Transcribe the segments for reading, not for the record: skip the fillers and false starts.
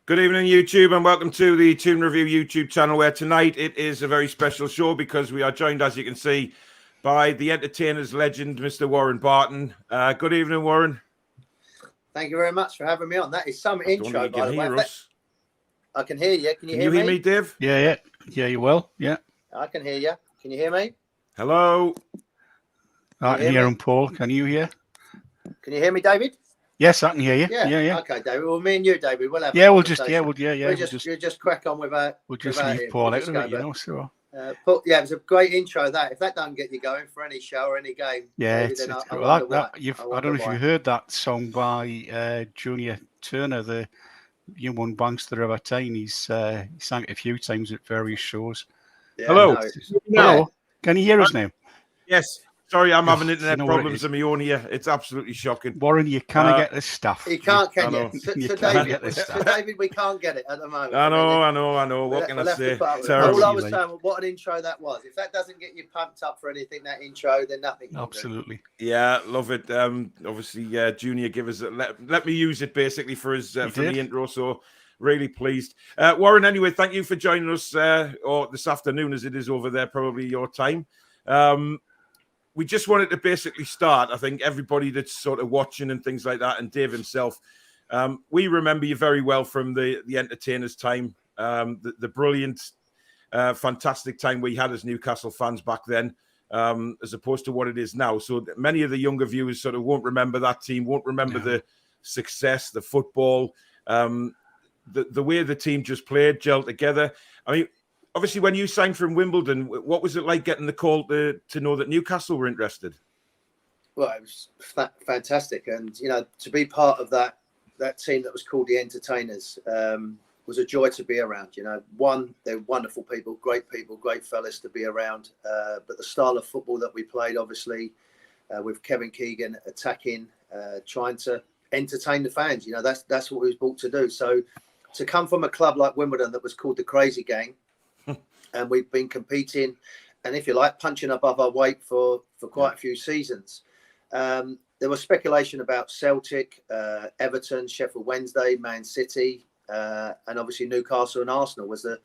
Good evening, YouTube, and welcome to the Toon Review YouTube channel, where tonight it is a very special show because we are joined, as you can see, by the entertainer's legend, Mr. Warren Barton. Good evening, Warren. Thank you very much for having me on. That is some intro, by the way. I can hear you. Can you hear me, Dave? Yeah, you will. Yeah. I can hear you. Can you hear me? Hello. I can hear him, Paul. Can you hear? Can you hear me, David? Yes, I can hear you. Yeah. Okay, David. Well, me and you, David, we'll have. We'll just crack on without. We'll just leave Paul out of it, you know. So. But yeah, it was a great intro. That if that doesn't get you going for any show or any game, yeah, David, I don't know if you heard that song by Junior Turner, the young one bankster of our time. He sang it a few times at various shows. Yeah, Hello. Hello. Can you hear us now? Yes. Sorry, I'm having internet problems of my own here. It's absolutely shocking. Warren, you cannot get this stuff. You can't, can you? You can't get this stuff. David, we can't get it at the moment. I know. What can I say? All I was saying, what an intro that was. If that doesn't get you pumped up for anything, that intro, then nothing. Absolutely. Yeah, love it. Obviously, Junior give us let me use it basically for his for the intro. So really pleased. Warren, anyway, thank you for joining us or this afternoon, as it is over there, probably your time. We just wanted to basically start. I think everybody that's sort of watching and things like that, and Dave himself, we remember you very well from the entertainers' time, the brilliant, fantastic time we had as Newcastle fans back then, as opposed to what it is now. So many of the younger viewers sort of won't remember that team, won't remember the success, the football, the way the team just played, gelled together. I mean, obviously, when you signed from Wimbledon, what was it like getting the call to know that Newcastle were interested? Well, it was fantastic, and to be part of that team that was called the Entertainers was a joy to be around. They're wonderful people, great fellas to be around. But the style of football that we played, obviously, with Kevin Keegan attacking, trying to entertain the fans. That's what we was brought to do. So to come from a club like Wimbledon that was called the Crazy Gang. And we've been competing and, if you like, punching above our weight for quite a few seasons. There was speculation about Celtic, Everton, Sheffield Wednesday, Man City, and obviously Newcastle and Arsenal was the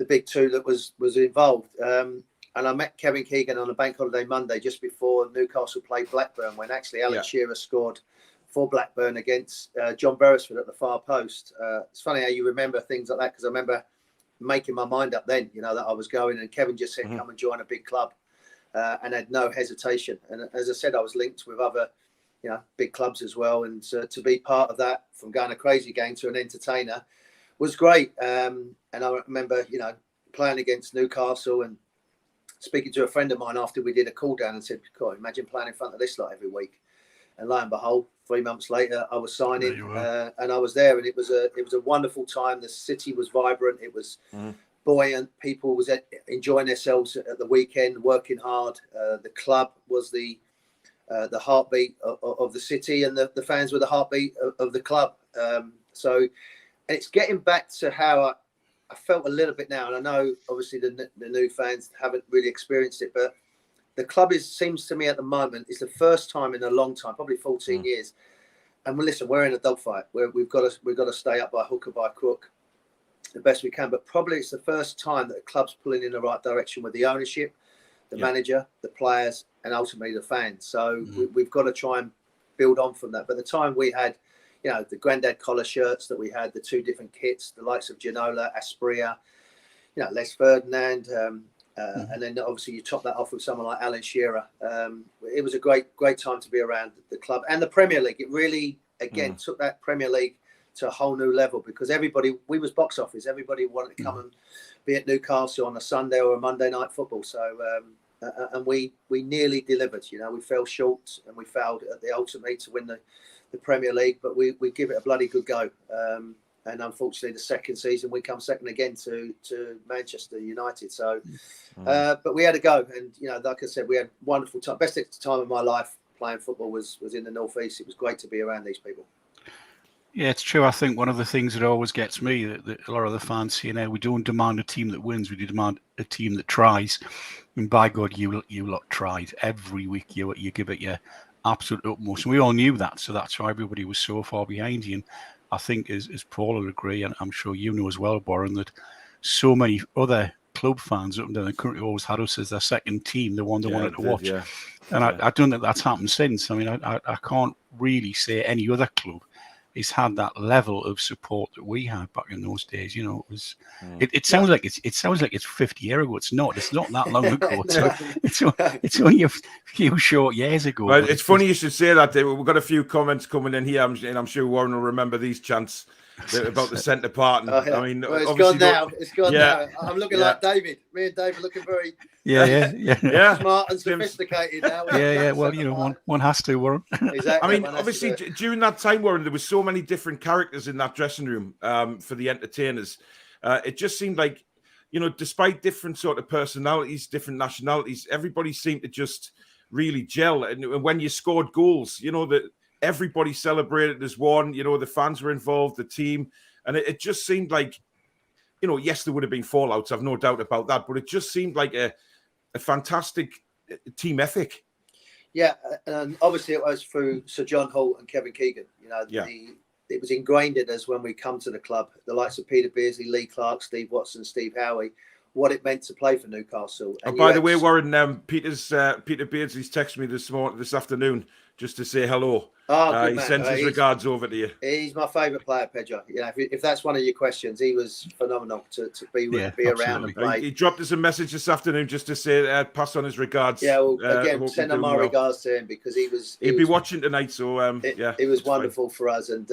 big two that was involved. And I met Kevin Keegan on a bank holiday Monday just before Newcastle played Blackburn, when actually Alan Shearer scored for Blackburn against John Beresford at the far post. It's funny how you remember things like that, because I remember making my mind up then, that I was going, and Kevin just said, come and join a big club, and had no hesitation. And as I said, I was linked with other, big clubs as well. And to be part of that, from going a Crazy Gang to an entertainer, was great. And I remember, playing against Newcastle and speaking to a friend of mine after we did a cool down and said, God, imagine playing in front of this lot every week. And lo and behold, 3 months later, I was signing, and I was there, and it was a wonderful time. The city was vibrant, it was buoyant. People was enjoying themselves at the weekend, working hard. The club was the heartbeat of the city, and the fans were the heartbeat of the club. So it's getting back to how I felt a little bit now, and I know obviously the new fans haven't really experienced it, but the club seems to me at the moment is the first time in a long time, probably 14 years. And listen, we're in a dogfight where we've got to stay up by hook or by crook the best we can. But probably it's the first time that the club's pulling in the right direction with the ownership, the manager, the players, and ultimately the fans. So we've got to try and build on from that. But the time we had, the Grandad collar shirts that we had, the two different kits, the likes of Ginola, Aspria, Les Ferdinand, and then obviously you top that off with someone like Alan Shearer. It was a great time to be around the club and the Premier League. It really, again, took that Premier League to a whole new level, because we was box office. Everybody wanted to come and be at Newcastle on a Sunday or a Monday night football. So, and we nearly delivered. We fell short and we failed at the ultimate to win the Premier League, but we give it a bloody good go. And unfortunately, the second season, we come second again to Manchester United. So, but we had a go. And, like I said, we had wonderful time. Best time of my life playing football was in the North East. It was great to be around these people. Yeah, it's true. I think one of the things that always gets me, that a lot of the fans say, we don't demand a team that wins. We demand a team that tries. And by God, you lot tried. Every week you give it your absolute utmost. And we all knew that. So that's why everybody was so far behind you. And I think, as Paul will agree, and I'm sure you know as well, Warren, that so many other club fans up and down the country always had us as their second team, the one they wanted to watch. Yeah. And I don't think that's happened since. I mean, I can't really say any other club has had that level of support that we had back in those days. You know, it was. It sounds like it's 50 years ago. It's not. It's not that long ago. It's only a few short years ago. Well, it's funny you should say that. We've got a few comments coming in here, and I'm sure Warren will remember these chants about the centre part. And, I mean, well, it's gone now. It's gone now. I'm looking like David. Me and David looking very smart and sophisticated now. Yeah. Well, you know, one has to, Warren. Exactly. I mean, obviously, during that time, Warren, there was so many different characters in that dressing room for the entertainers. It just seemed like, you know, despite different sort of personalities, different nationalities, everybody seemed to just really gel. And when you scored goals, you know, that everybody celebrated as one. You know, the fans were involved, the team, and it just seemed like, you know, yes, there would have been fallouts, I've no doubt about that, but it just seemed like a fantastic team ethic. Yeah, and obviously it was through Sir John Hall and Kevin Keegan. You know, it was ingrained in us when we come to the club, the likes of Peter Beardsley, Lee Clark, Steve Watson, Steve Howie, what it meant to play for Newcastle. And by the way, Warren, Peter Beardsley's texted me this afternoon just to say hello. Oh, he sends his regards over to you. He's my favourite player, Pedro. You know, if that's one of your questions, he was phenomenal to be around and play. He dropped us a message this afternoon just to say pass on his regards. Yeah, well, again, send on my regards to him because he'd be watching tonight. So it was wonderful for us, and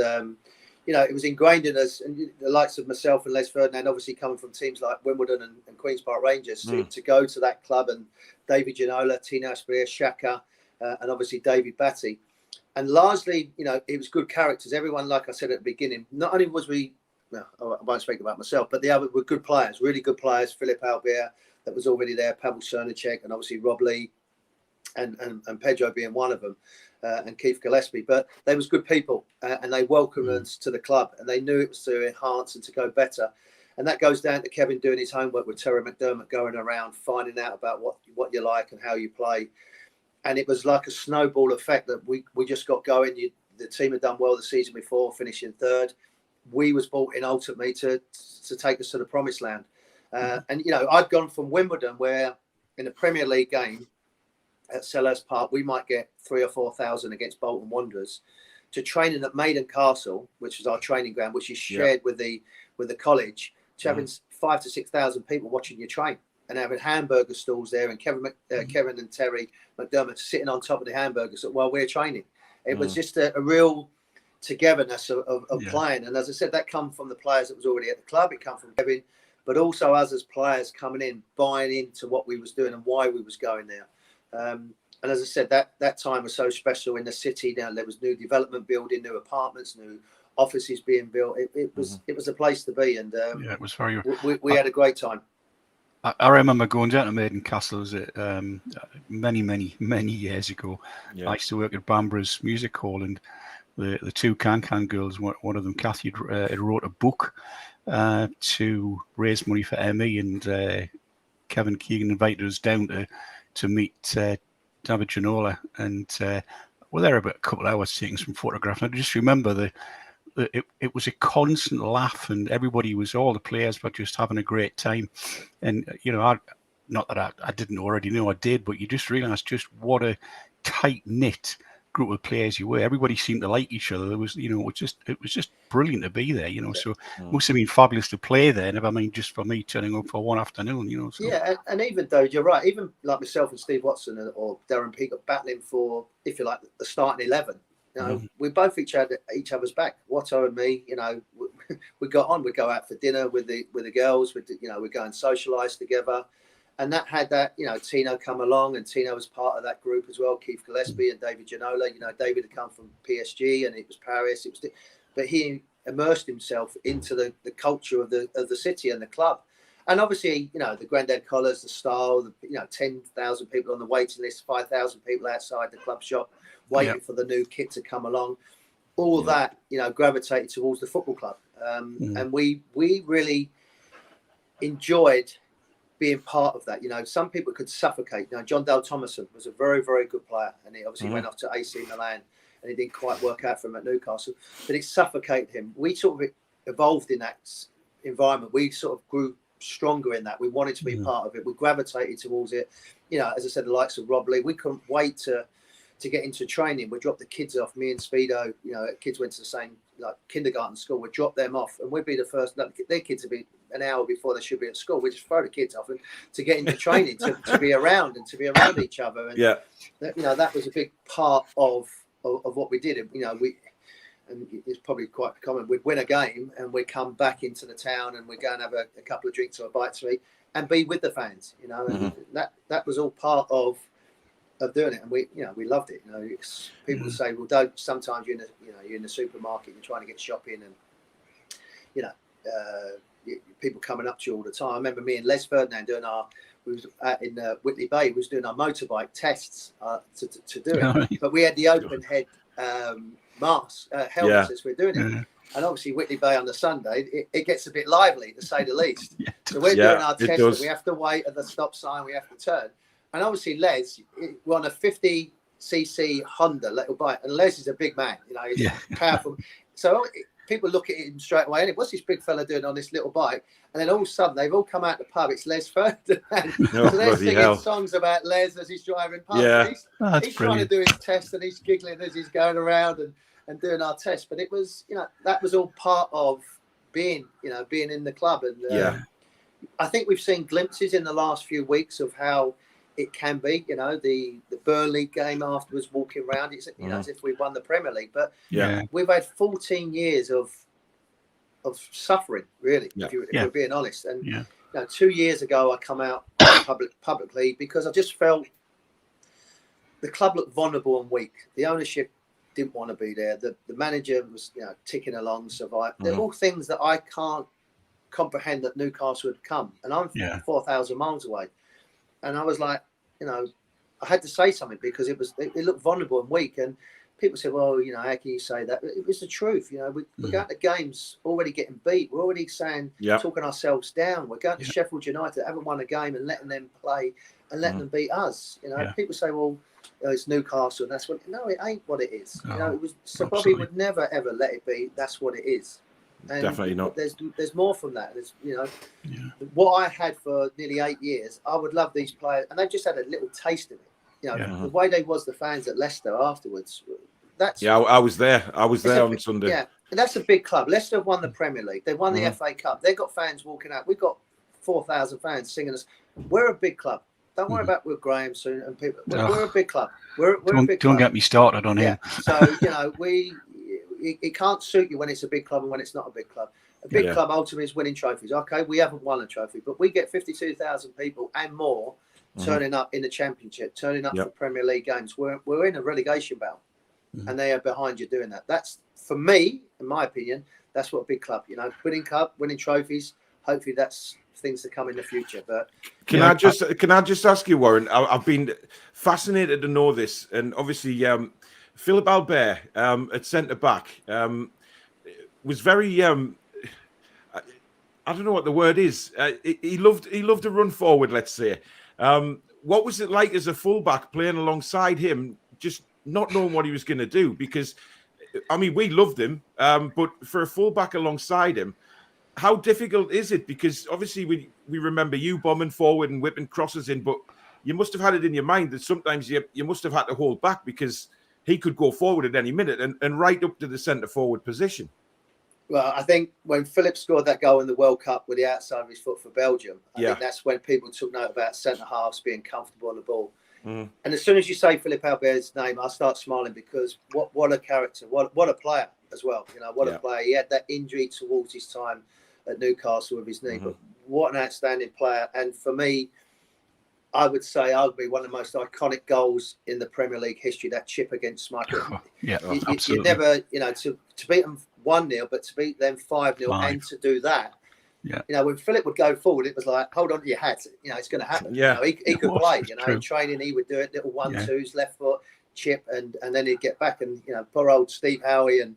you know, it was ingrained in us. And the likes of myself and Les Ferdinand, obviously coming from teams like Wimbledon and Queens Park Rangers, to go to that club, and David Ginola, Tino Asprilla, Shaka, and obviously David Batty. And largely, you know, it was good characters. Everyone, like I said at the beginning, not only was I won't speak about myself, but the other were good players, really good players. Philip Albert, that was already there, Pavel Cernacek, and obviously Rob Lee, and Pedro being one of them, and Keith Gillespie. But they was good people, and they welcomed us to the club, and they knew it was to enhance and to go better. And that goes down to Kevin doing his homework with Terry McDermott, going around, finding out about what you like and how you play. And it was like a snowball effect that we just got going. The team had done well the season before, finishing third. We was brought in ultimately to take us to the promised land. And, you know, I'd gone from Wimbledon, where in a Premier League game at Selhurst Park, we might get 3,000 or 4,000 against Bolton Wanderers, to training at Maiden Castle, which is our training ground, which is shared with the college, to having 5,000 to 6,000 people watching you train. And having hamburger stalls there, and Kevin and Terry McDermott sitting on top of the hamburgers while we're training. It was just a real togetherness of playing. And as I said, that come from the players that was already at the club. It come from Kevin, but also us as players coming in, buying into what we was doing and why we was going there. And as I said, that time was so special in the city. Now there was new development building, new apartments, new offices being built. It was a place to be, and it was very. We had a great time. I remember going down to Maiden Castle many years ago. Yeah. I used to work at Bambra's Music Hall, and the two Can girls, one of them, Kathy, had wrote a book to raise money for ME, and Kevin Keegan invited us down to meet David Ginola, and we're there about a couple of hours taking some photographs. And I just remember it was a constant laugh, and all the players were just having a great time. And, you know, not that I didn't already know I did, but you just realised just what a tight-knit group of players you were. Everybody seemed to like each other. There was, you know, it was just brilliant to be there, you know. So it must have been fabulous to play there, never mind just for me turning up for one afternoon, you know. So. Yeah, and even though you're right, even like myself and Steve Watson or Darren Peacock battling for, if you like, the starting 11. You know, we both each other's back. Watto and me, you know, we got on. We go out for dinner with the girls. You know, we go and socialise together, and that had that. You know, Tino come along, and Tino was part of that group as well. Keith Gillespie and David Ginola. You know, David had come from PSG, and it was Paris. But he immersed himself into the culture of the city and the club. And obviously, you know, the Grandad Collars, the style, 10,000 people on the waiting list, 5,000 people outside the club shop waiting for the new kit to come along. All that, you know, gravitated towards the football club. And we really enjoyed being part of that. You know, some people could suffocate. Now, John Dale Thomason was a very, very good player, and he obviously went off to AC Milan. and it didn't quite work out for him at Newcastle. But it suffocated him. We sort of evolved in that environment. We sort of grew stronger in that. We wanted to be part of it. We gravitated towards it. You know, as I said, the likes of Rob Lee, we couldn't wait to get into training. We dropped the kids off. Me and Speedo, you know, kids went to the same like kindergarten school. We'd drop them off, and we'd be the first. Their kids would be an hour before they should be at school. We just throw the kids off and to get into training, to be around and to be around each other. And that, you know, that was a big part of what we did. And, you know, and it's probably quite common. We'd win a game and we'd come back into the town and we'd go and have a couple of drinks or a bite to eat and be with the fans. You know, and that was all part of doing it, and we loved it. You know, people say, well, don't. Sometimes you're in the supermarket, you're trying to get shopping, and you know, people coming up to you all the time. I remember me and Les Ferdinand we was out in Whitley Bay. We was doing our motorbike tests to do it, but we had the open head mask helmets as we're doing it. And obviously Whitley Bay on the Sunday, it gets a bit lively to say the least. So we're doing our test, and we have to wait at the stop sign. We have to turn. And obviously, Les, we're on a 50cc Honda little bike, and Les is a big man, you know, he's powerful. So people look at him straight away. What's this big fella doing on this little bike? And then all of a sudden, they've all come out the pub. It's Les Ferdinand. So they're singing songs about Les as he's driving past. Yeah, he's trying to do his test, and he's giggling as he's going around and doing our test. But it was, you know, that was all part of being in the club. And I think we've seen glimpses in the last few weeks of how it can be, you know, the Burnley game afterwards, walking around, it's, you know, as if we won the Premier League. But we've had 14 years of suffering, really, if we're being honest. And you know, 2 years ago, I come out publicly because I just felt the club looked vulnerable and weak. The ownership didn't want to be there. The manager was, you know, ticking along, survived. They're all things that I can't comprehend that Newcastle had come. And I'm 4,000 miles away. And I was like, you know, I had to say something because it looked vulnerable and weak. And people said, well, you know, how can you say that? It was the truth. You know, we're going to games already getting beat. We're already saying, talking ourselves down. We're going to Sheffield United that haven't won a game and letting them play and letting them beat us. You know, people say, well, it's Newcastle. And that's what, no, it ain't what it is. You know, it was, so Bobby would never, ever let it be. That's what it is. And definitely not. There's more from that. There's, you know, what I had for nearly 8 years. I would love these players, and they've just had a little taste of it. You know, the way they was the fans at Leicester afterwards. That's I was there. I was there on Sunday. Yeah, and that's a big club. Leicester have won the Premier League. They won the FA Cup. They've got fans walking out. We've got 4,000 fans singing us. We're a big club. Don't worry about with Graham soon and people. We're a big club. We're a big club. Don't get me started on him. So you know it can't suit you when it's a big club and when it's not a big club. A big club ultimately is winning trophies. Okay, we haven't won a trophy, but we get 52,000 people and more turning up in the Championship, turning up for Premier League games. We're in a relegation battle, and they are behind you doing that. That's, for me, in my opinion, that's what a big club, you know, winning cup, winning trophies. Hopefully that's things to come in the future. But can I just ask you, Warren? I've been fascinated to know this, and obviously Philip Albert at centre back was very I don't know what the word is. He loved to run forward, let's say. What was it like as a fullback playing alongside him, just not knowing what he was going to do? Because, I mean, we loved him, but for a fullback alongside him, how difficult is it? Because obviously we remember you bombing forward and whipping crosses in, but you must have had it in your mind that sometimes you must have had to hold back because he could go forward at any minute and right up to the centre forward position. Well, I think when Philip scored that goal in the World Cup with the outside of his foot for Belgium, I think that's when people took note about centre halves being comfortable on the ball. And as soon as you say Philip Albert's name, I start smiling because what a character, what a player as well. You know, what a player. He had that injury towards his time at Newcastle with his knee, but what an outstanding player. And for me, I would say arguably one of the most iconic goals in the Premier League history, that chip against Michael. Absolutely. You never, you know, to beat them 1-0, but to beat them 5-0 and to do that. You know, when Philip would go forward, it was like, hold on to your hat. You know, it's going to happen. You know, he could play. You know, in training, he would do it, little 1-2s, left foot, chip, and then he'd get back. And, you know, poor old Steve Howie and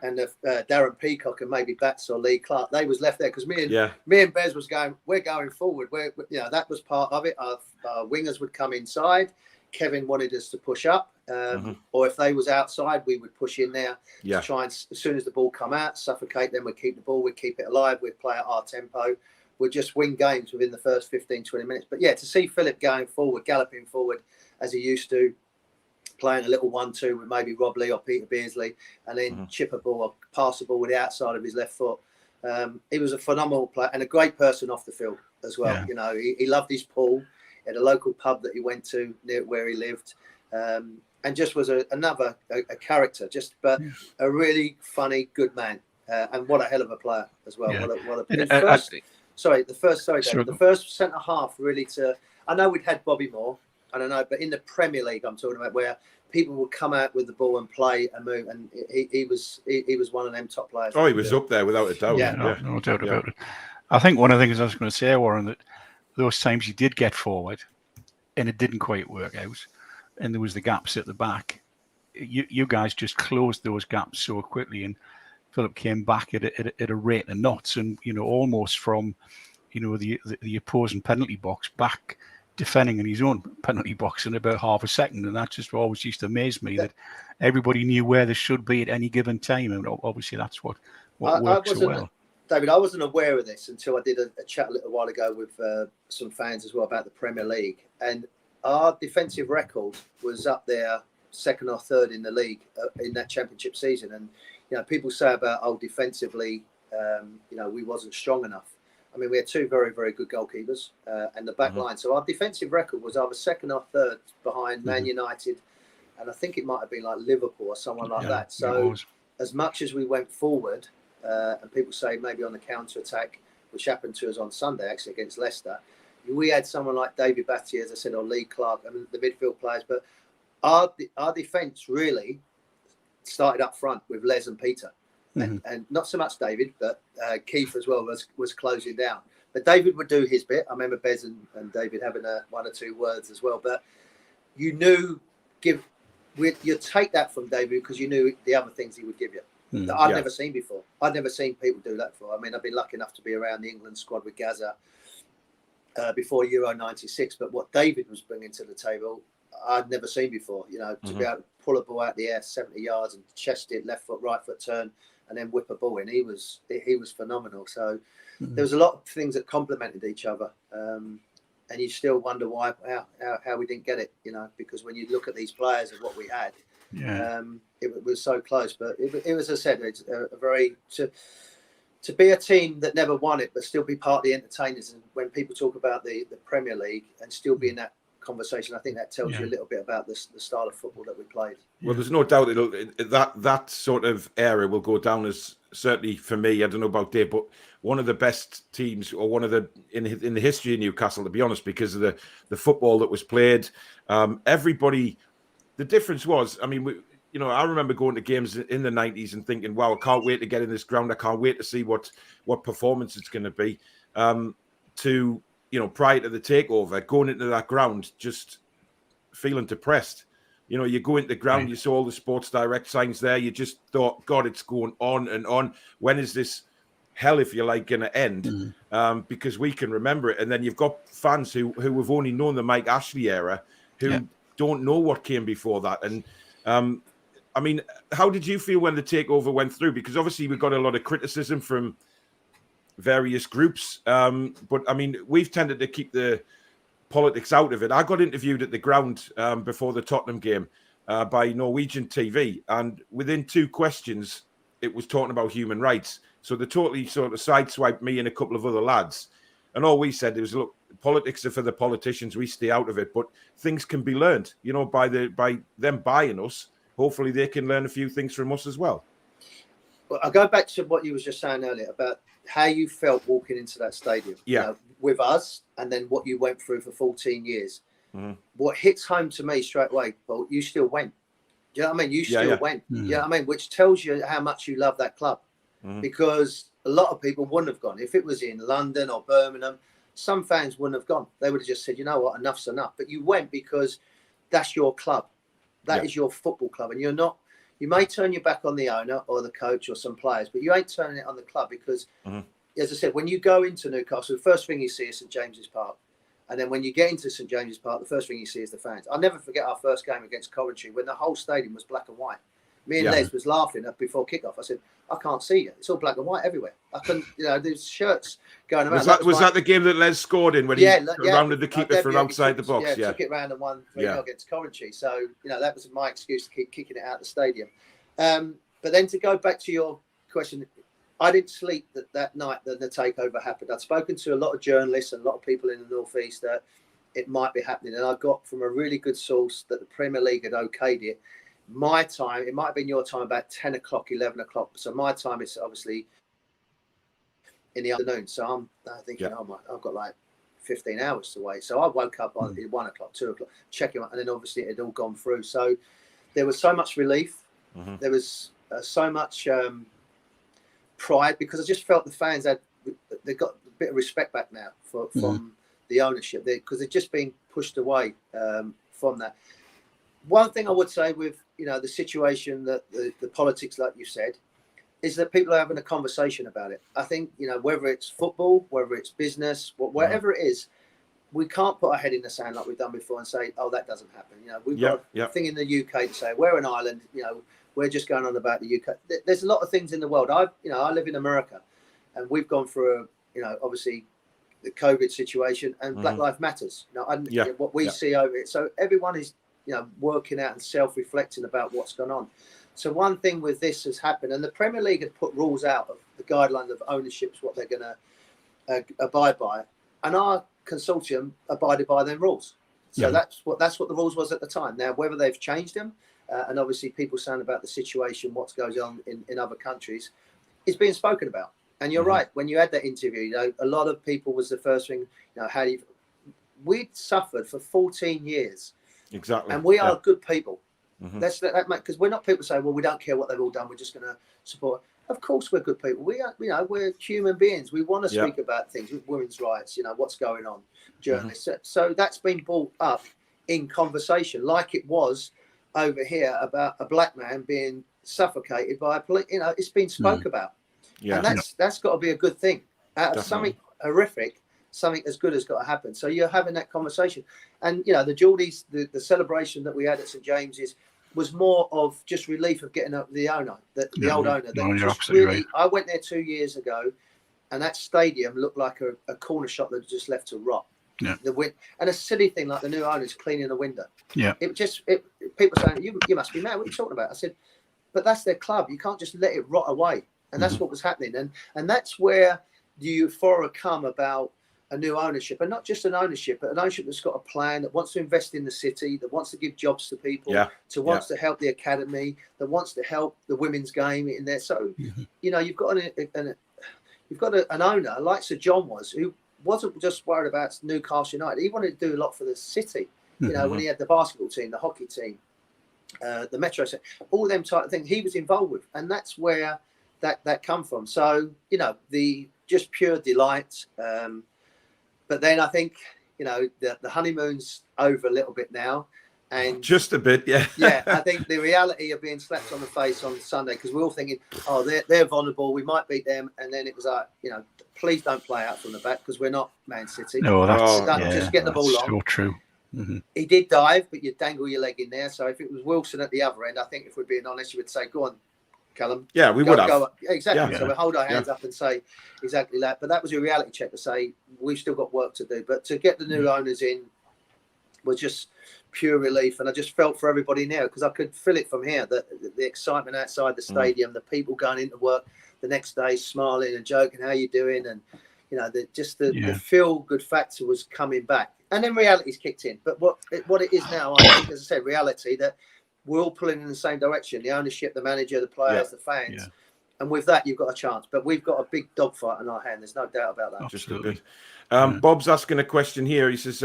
Darren Peacock and maybe Bats or Lee Clark, they was left there because me and Bez was going, we're going forward. You know, that was part of it. Our wingers would come inside, Kevin wanted us to push up, or if they was outside, we would push in there to try and, as soon as the ball come out, suffocate them. We'd keep the ball, we'd keep it alive, we'd play at our tempo. We'd just win games within the first 15, 20 minutes. But yeah, to see Philip going forward, galloping forward as he used to, playing a little 1-2 with maybe Rob Lee or Peter Beardsley, and then chip a ball or pass a ball with the outside of his left foot. He was a phenomenal player and a great person off the field as well. Yeah. You know, he loved his pool at a local pub that he went to near where he lived, and just was another character, but a really funny, good man, and what a hell of a player as well. Yeah. The first centre half really I know we'd had Bobby Moore, I don't know, but in the Premier League I'm talking about, where people would come out with the ball and play and move, and he was one of them top players. Oh, he was up there without a doubt. No doubt about it. I think one of the things I was going to say, Warren, that those times he did get forward and it didn't quite work out, and there was the gaps at the back, you guys just closed those gaps so quickly, and Philip came back at a rate of knots, and almost from the opposing penalty box back, defending in his own penalty box in about half a second. And that just always used to amaze me, that everybody knew where they should be at any given time, and obviously that's what works so well. David, I wasn't aware of this until I did a chat a little while ago with some fans as well about the Premier League, and our defensive record was up there second or third in the league in that championship season. And people say about defensively, we wasn't strong enough. I mean, we had two very, very good goalkeepers and the back line. So our defensive record was either second or third behind Man United, and I think it might have been like Liverpool or someone like that. So as much as we went forward, and people say maybe on the counter-attack, which happened to us on Sunday, actually, against Leicester, we had someone like David Batty, as I said, or Lee Clark, I mean, the midfield players. But our defence really started up front with Les and Peter. And not so much David, but Keith as well was closing down. But David would do his bit. I remember Bez and David having one or two words as well. But you knew, you take that from David because you knew the other things he would give you that I'd never seen before. I'd never seen people do that before. I mean, I've been lucky enough to be around the England squad with Gaza before Euro 96. But what David was bringing to the table, I'd never seen before. To be able to pull a ball out the air 70 yards and chest it, left foot, right foot turn, and then whip a ball in. He was phenomenal. So there was a lot of things that complemented each other, and you still wonder how we didn't get it. Because when you look at these players and what we had, it was so close. But it was, as I said, it's a very to be a team that never won it, but still be part of the entertainers. And when people talk about the Premier League and still be in that conversation, I think that tells you a little bit about the style of football that we played. Well, there's no doubt that sort of era will go down as, certainly for me, I don't know about Dave, but one of the best teams, or one of the in the history of Newcastle, to be honest, because of the football that was played. Everybody, the difference was, I mean, I remember going to games in the 90s and thinking, wow, I can't wait to get in this ground. I can't wait to see what performance it's going to be. Prior to the takeover, going into that ground, just feeling depressed. You go into the ground, you saw all the Sports Direct signs there. You just thought, God, it's going on and on. When is this hell, if you like, going to end? Because we can remember it. And then you've got fans who have only known the Mike Ashley era, who don't know what came before that. And I mean, how did you feel when the takeover went through? Because obviously we got a lot of criticism from various groups, but I mean, we've tended to keep the politics out of it. I got interviewed at the ground before the Tottenham game by Norwegian TV, and within 2 questions it was talking about human rights. So they totally sort of sideswiped me and a couple of other lads, and all we said was, look, politics are for the politicians, we stay out of it, but things can be learned, by them buying us. Hopefully they can learn a few things from us as well. Well, I'll go back to what you was just saying earlier about how you felt walking into that stadium with us, and then what you went through for 14 years. What hits home to me straight away, Paul, you still went. Do you know what I mean? You still went. You know what I mean? Which tells you how much you love that club. Because a lot of people wouldn't have gone. If it was in London or Birmingham, some fans wouldn't have gone. They would have just said, you know what, enough's enough. But you went because that's your club. That is your football club. And you're not, you may turn your back on the owner or the coach or some players, but you ain't turning it on the club because, as I said, when you go into Newcastle, the first thing you see is St James's Park. And then when you get into St James's Park, the first thing you see is the fans. I'll never forget our first game against Coventry when the whole stadium was black and white. Me and Les was laughing before kickoff. I said, I can't see you. It's all black and white everywhere. I couldn't, there's shirts going around. Was that the game that Les scored in when he rounded the keeper from outside the box? Yeah, took it round and won 3-0 against Coventry. So, that was my excuse to keep kicking it out of the stadium. But then to go back to your question, I didn't sleep that night that the takeover happened. I'd spoken to a lot of journalists and a lot of people in the North East that it might be happening. And I got from a really good source that the Premier League had okayed it. My time, it might have been your time, about 10 o'clock, 11 o'clock. So my time is obviously in the afternoon. So I'm thinking, I've got like 15 hours to wait. So I woke up at 1 o'clock, 2 o'clock, checking, and then obviously it had all gone through. So there was so much relief. Mm-hmm. There was so much pride, because I just felt the fans they got a bit of respect back now from the ownership, because they've just been pushed away from that. One thing I would say with the situation, that the politics, like you said, is that people are having a conversation about it. I think whether it's football, whether it's business, whatever it is, we can't put our head in the sand like we've done before and say, oh, that doesn't happen. We've got a thing in the UK to say, we're an island, we're just going on about the UK. There's a lot of things in the world. I live in America, and we've gone through obviously the COVID situation, and Black Lives Matters. What we see over it. So everyone is working out and self-reflecting about what's gone on. So one thing with this has happened, and the Premier League had put rules out of the guidelines of ownerships, what they're going to abide by, and our consortium abided by them rules. So that's what the rules was at the time. Now, whether they've changed them, and obviously people saying about the situation, what goes on in other countries, is being spoken about. And you're right. When you had that interview, a lot of people was the first thing, we'd suffered for 14 years. Exactly. And we are good people. Mm-hmm. Let's let that make, because we're not people saying, well, we don't care what they've all done, we're just going to support. Of course we're good people. We are, we're human beings. We want to speak about things, women's rights, what's going on, journalists. Mm-hmm. So that's been brought up in conversation, like it was over here about a black man being suffocated by a police. It's been spoke about. Yeah. And that's got to be a good thing. Out of something horrific, something as good has got to happen. So you're having that conversation. And, the Geordies, the celebration that we had at St James's was more of just relief of getting up the owner, the old owner. You're absolutely right. I went there 2 years ago, and that stadium looked like a corner shop that was just left to rot. Yeah. And a silly thing like the new owner's cleaning the window. Yeah. People saying, you must be mad. What are you talking about? I said, but that's their club. You can't just let it rot away. And that's what was happening. And that's where the euphoria come about a new ownership, and not just an ownership, but an ownership that's got a plan, that wants to invest in the city, that wants to give jobs to people, wants to help the academy, that wants to help the women's game in there. So, you've got an owner like Sir John was, who wasn't just worried about Newcastle United. He wanted to do a lot for the city. When he had the basketball team, the hockey team, the Metro, all them type of things he was involved with, and that's where that come from. So the just pure delight. But then I think the honeymoon's over a little bit now, and just a bit, I think the reality of being slapped on the face on Sunday, because we're all thinking, oh, they're vulnerable, we might beat them, and then it was like, please don't play out from the back, because we're not Man City. No, just get the ball on. So true. Mm-hmm. He did dive, but you dangle your leg in there. So if it was Wilson at the other end, I think if we're being honest, you would say, go on, Callum. Yeah, we would have. Exactly. Yeah. So we hold our hands up and say exactly that. But that was a reality check to say we've still got work to do. But to get the new owners in was just pure relief. And I just felt for everybody now, because I could feel it from here, the excitement outside the stadium, the people going into work the next day smiling and joking, how you doing? And, the feel-good factor was coming back. And then reality's kicked in. But what it is now, I think, as I said, reality, that we're all pulling in the same direction. The ownership, the manager, the players, the fans. Yeah. And with that, you've got a chance. But we've got a big dogfight in our hand. There's no doubt about that. Absolutely. Bob's asking a question here. He says,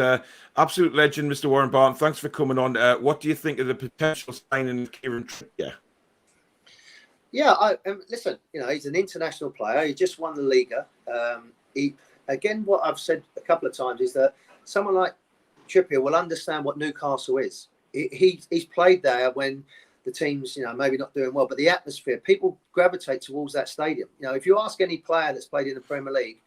absolute legend, Mr. Warren Barton. Thanks for coming on. What do you think of the potential signing of Kieran Trippier? Yeah, listen, he's an international player. He just won the Liga. Again, what I've said a couple of times is that someone like Trippier will understand what Newcastle is. He's played there when the team's, maybe not doing well, but the atmosphere, people gravitate towards that stadium. If you ask any player that's played in the Premier League,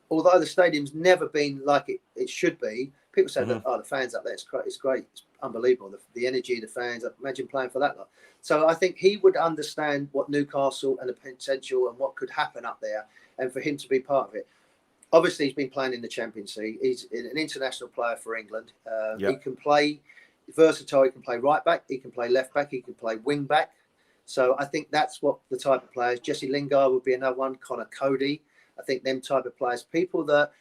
although the stadium's never been like it should be, People say that, the fans up there, it's great, it's unbelievable. The energy of the fans, imagine playing for that lot. So I think he would understand what Newcastle and the potential and what could happen up there, and for him to be part of it. Obviously, he's been playing in the Champions League. He's an international player for England. He can play versatile. He can play right back. He can play left back. He can play wing back. So I think that's what the type of players. Jesse Lingard would be another one. Connor Cody. I think them type of players. People that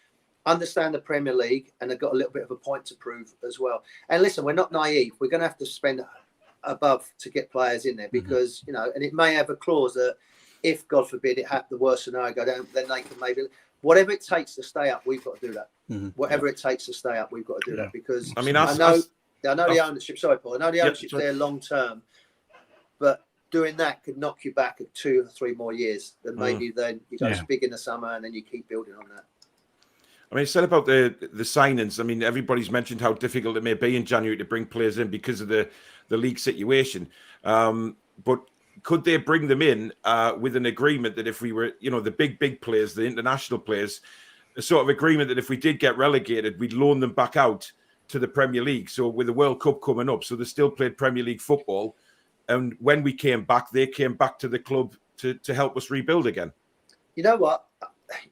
understand the Premier League and have got a little bit of a point to prove as well. And listen, we're not naive. We're going to have to spend above to get players in there because, and it may have a clause that if, God forbid, it had the worst scenario go down, then they can maybe... Whatever it takes to stay up, we've got to do that. Whatever it takes to stay up, we've got to do that because I know the ownership. Sorry, Paul. I know the ownership's there long term, but doing that could knock you back 2 or 3 more years. Then maybe then you go big in the summer and then you keep building on that. I mean, said about the signings. I mean, everybody's mentioned how difficult it may be in January to bring players in because of the league situation. But could they bring them in with an agreement that if we were, the big players, the international players, a sort of agreement that if we did get relegated, we'd loan them back out to the Premier League. So with the World Cup coming up, so they still played Premier League football. And when we came back, they came back to the club to help us rebuild again. You know what?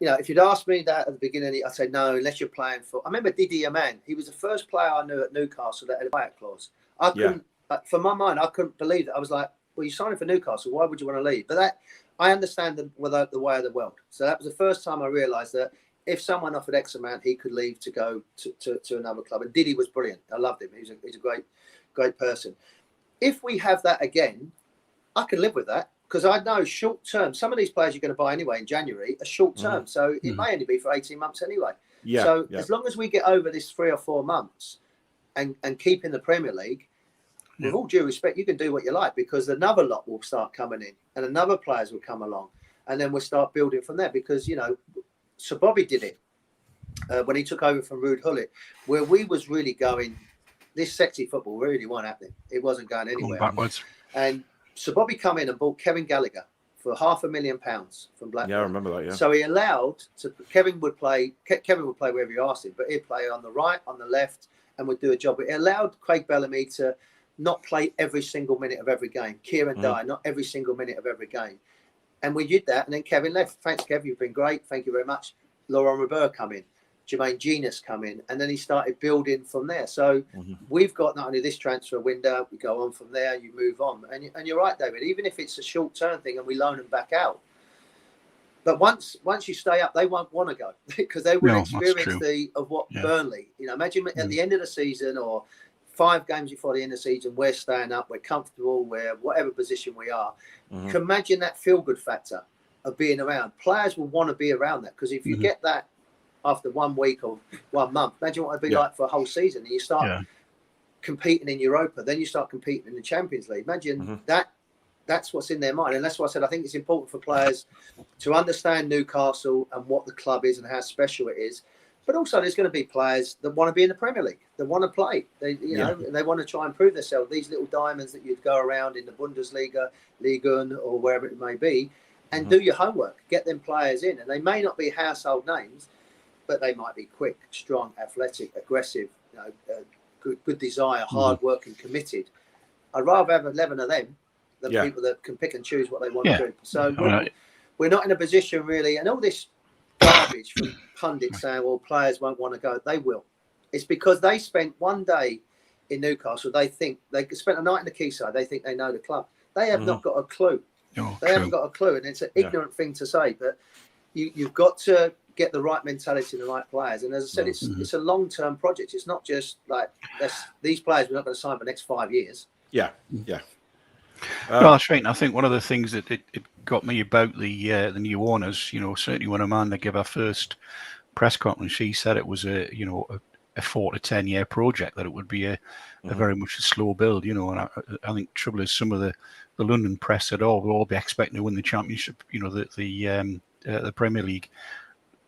If you'd asked me that at the beginning, I'd say no, unless you're playing for... I remember Didier Amann. He was the first player I knew at Newcastle that had a buyout clause. I couldn't, for my mind, I couldn't believe it. I was like, well, you're signing for Newcastle. Why would you want to leave? But that, I understand the way of the world. So that was the first time I realised that if someone offered X amount, he could leave to go to another club. And Diddy was brilliant. I loved him. He's a great person. If we have that again, I can live with that because I know short term, some of these players you're going to buy anyway in January are short term. So it may only be for 18 months anyway. As long as we get over this 3 or 4 months and keep in the Premier League, with all due respect, you can do what you like because another lot will start coming in and another players will come along and then we'll start building from there because, Sir Bobby did it when he took over from Ruud Gullit, where we was really going, this sexy football really wasn't happening. It wasn't going anywhere. Backwards. And Sir Bobby come in and bought Kevin Gallagher for £500,000 from Blackburn. Yeah, I remember that, yeah. So he allowed, Kevin would play wherever you asked him, but he'd play on the right, on the left, and would do a job. It allowed Craig Bellamy to not play every single minute of every game. Kieran Dyer, not every single minute of every game. And we did that, and then Kevin left. Thanks, Kev, you've been great. Thank you very much. Laurent Robert come in. Jermaine Genius come in. And then he started building from there. So we've got not only this transfer window, we go on from there, you move on. And you're right, David, even if it's a short-term thing and we loan them back out, but once you stay up, they won't want to go because they will experience Burnley. Imagine at the end of the season or 5 games before the end of the season, we're staying up, we're comfortable, we're whatever position we are. You can imagine that feel-good factor of being around. Players will want to be around that because if you get that after 1 week or 1 month, imagine what it'd be like for a whole season. And you start competing in Europa, then you start competing in the Champions League. Imagine that's what's in their mind. And that's why I said I think it's important for players to understand Newcastle and what the club is and how special it is. But also, there's going to be players that want to be in the Premier League, that want to play. They want to try and prove themselves. These little diamonds that you'd go around in the Bundesliga, Ligue 1, or wherever it may be, and do your homework. Get them players in, and they may not be household names, but they might be quick, strong, athletic, aggressive, good desire, hard working, committed. I'd rather have 11 of them than people that can pick and choose what they want to do. So we're not in a position really, and all this garbage from pundits saying, well, players won't want to go. They will. It's because they spent 1 day in Newcastle. They think they spent a night in the quayside. They think they know the club. They have not got a clue. They haven't got a clue. And it's an ignorant thing to say, but you've got to get the right mentality and the right players. And as I said, it's a long-term project. It's not just like these players we're not going to sign for the next 5 years. Yeah. Well, that's right. And I think one of the things that it got me about the new owners, certainly when Amanda gave her first press conference, she said it was a 4 to 10 year project, that it would be a very much a slow build, and I think trouble is some of the London press at all will all be expecting to win the championship, the Premier League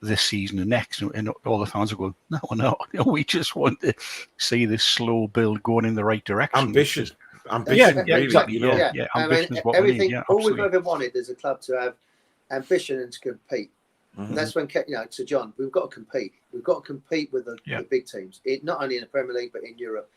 this season and next, and all the fans will go, no, we just want to see this slow build going in the right direction. Ambition, exactly. Ambition is what we need. All we've ever wanted as a club to have ambition and to compete. And that's when, to John, we've got to compete. We've got to compete with the big teams, not only in the Premier League, but in Europe.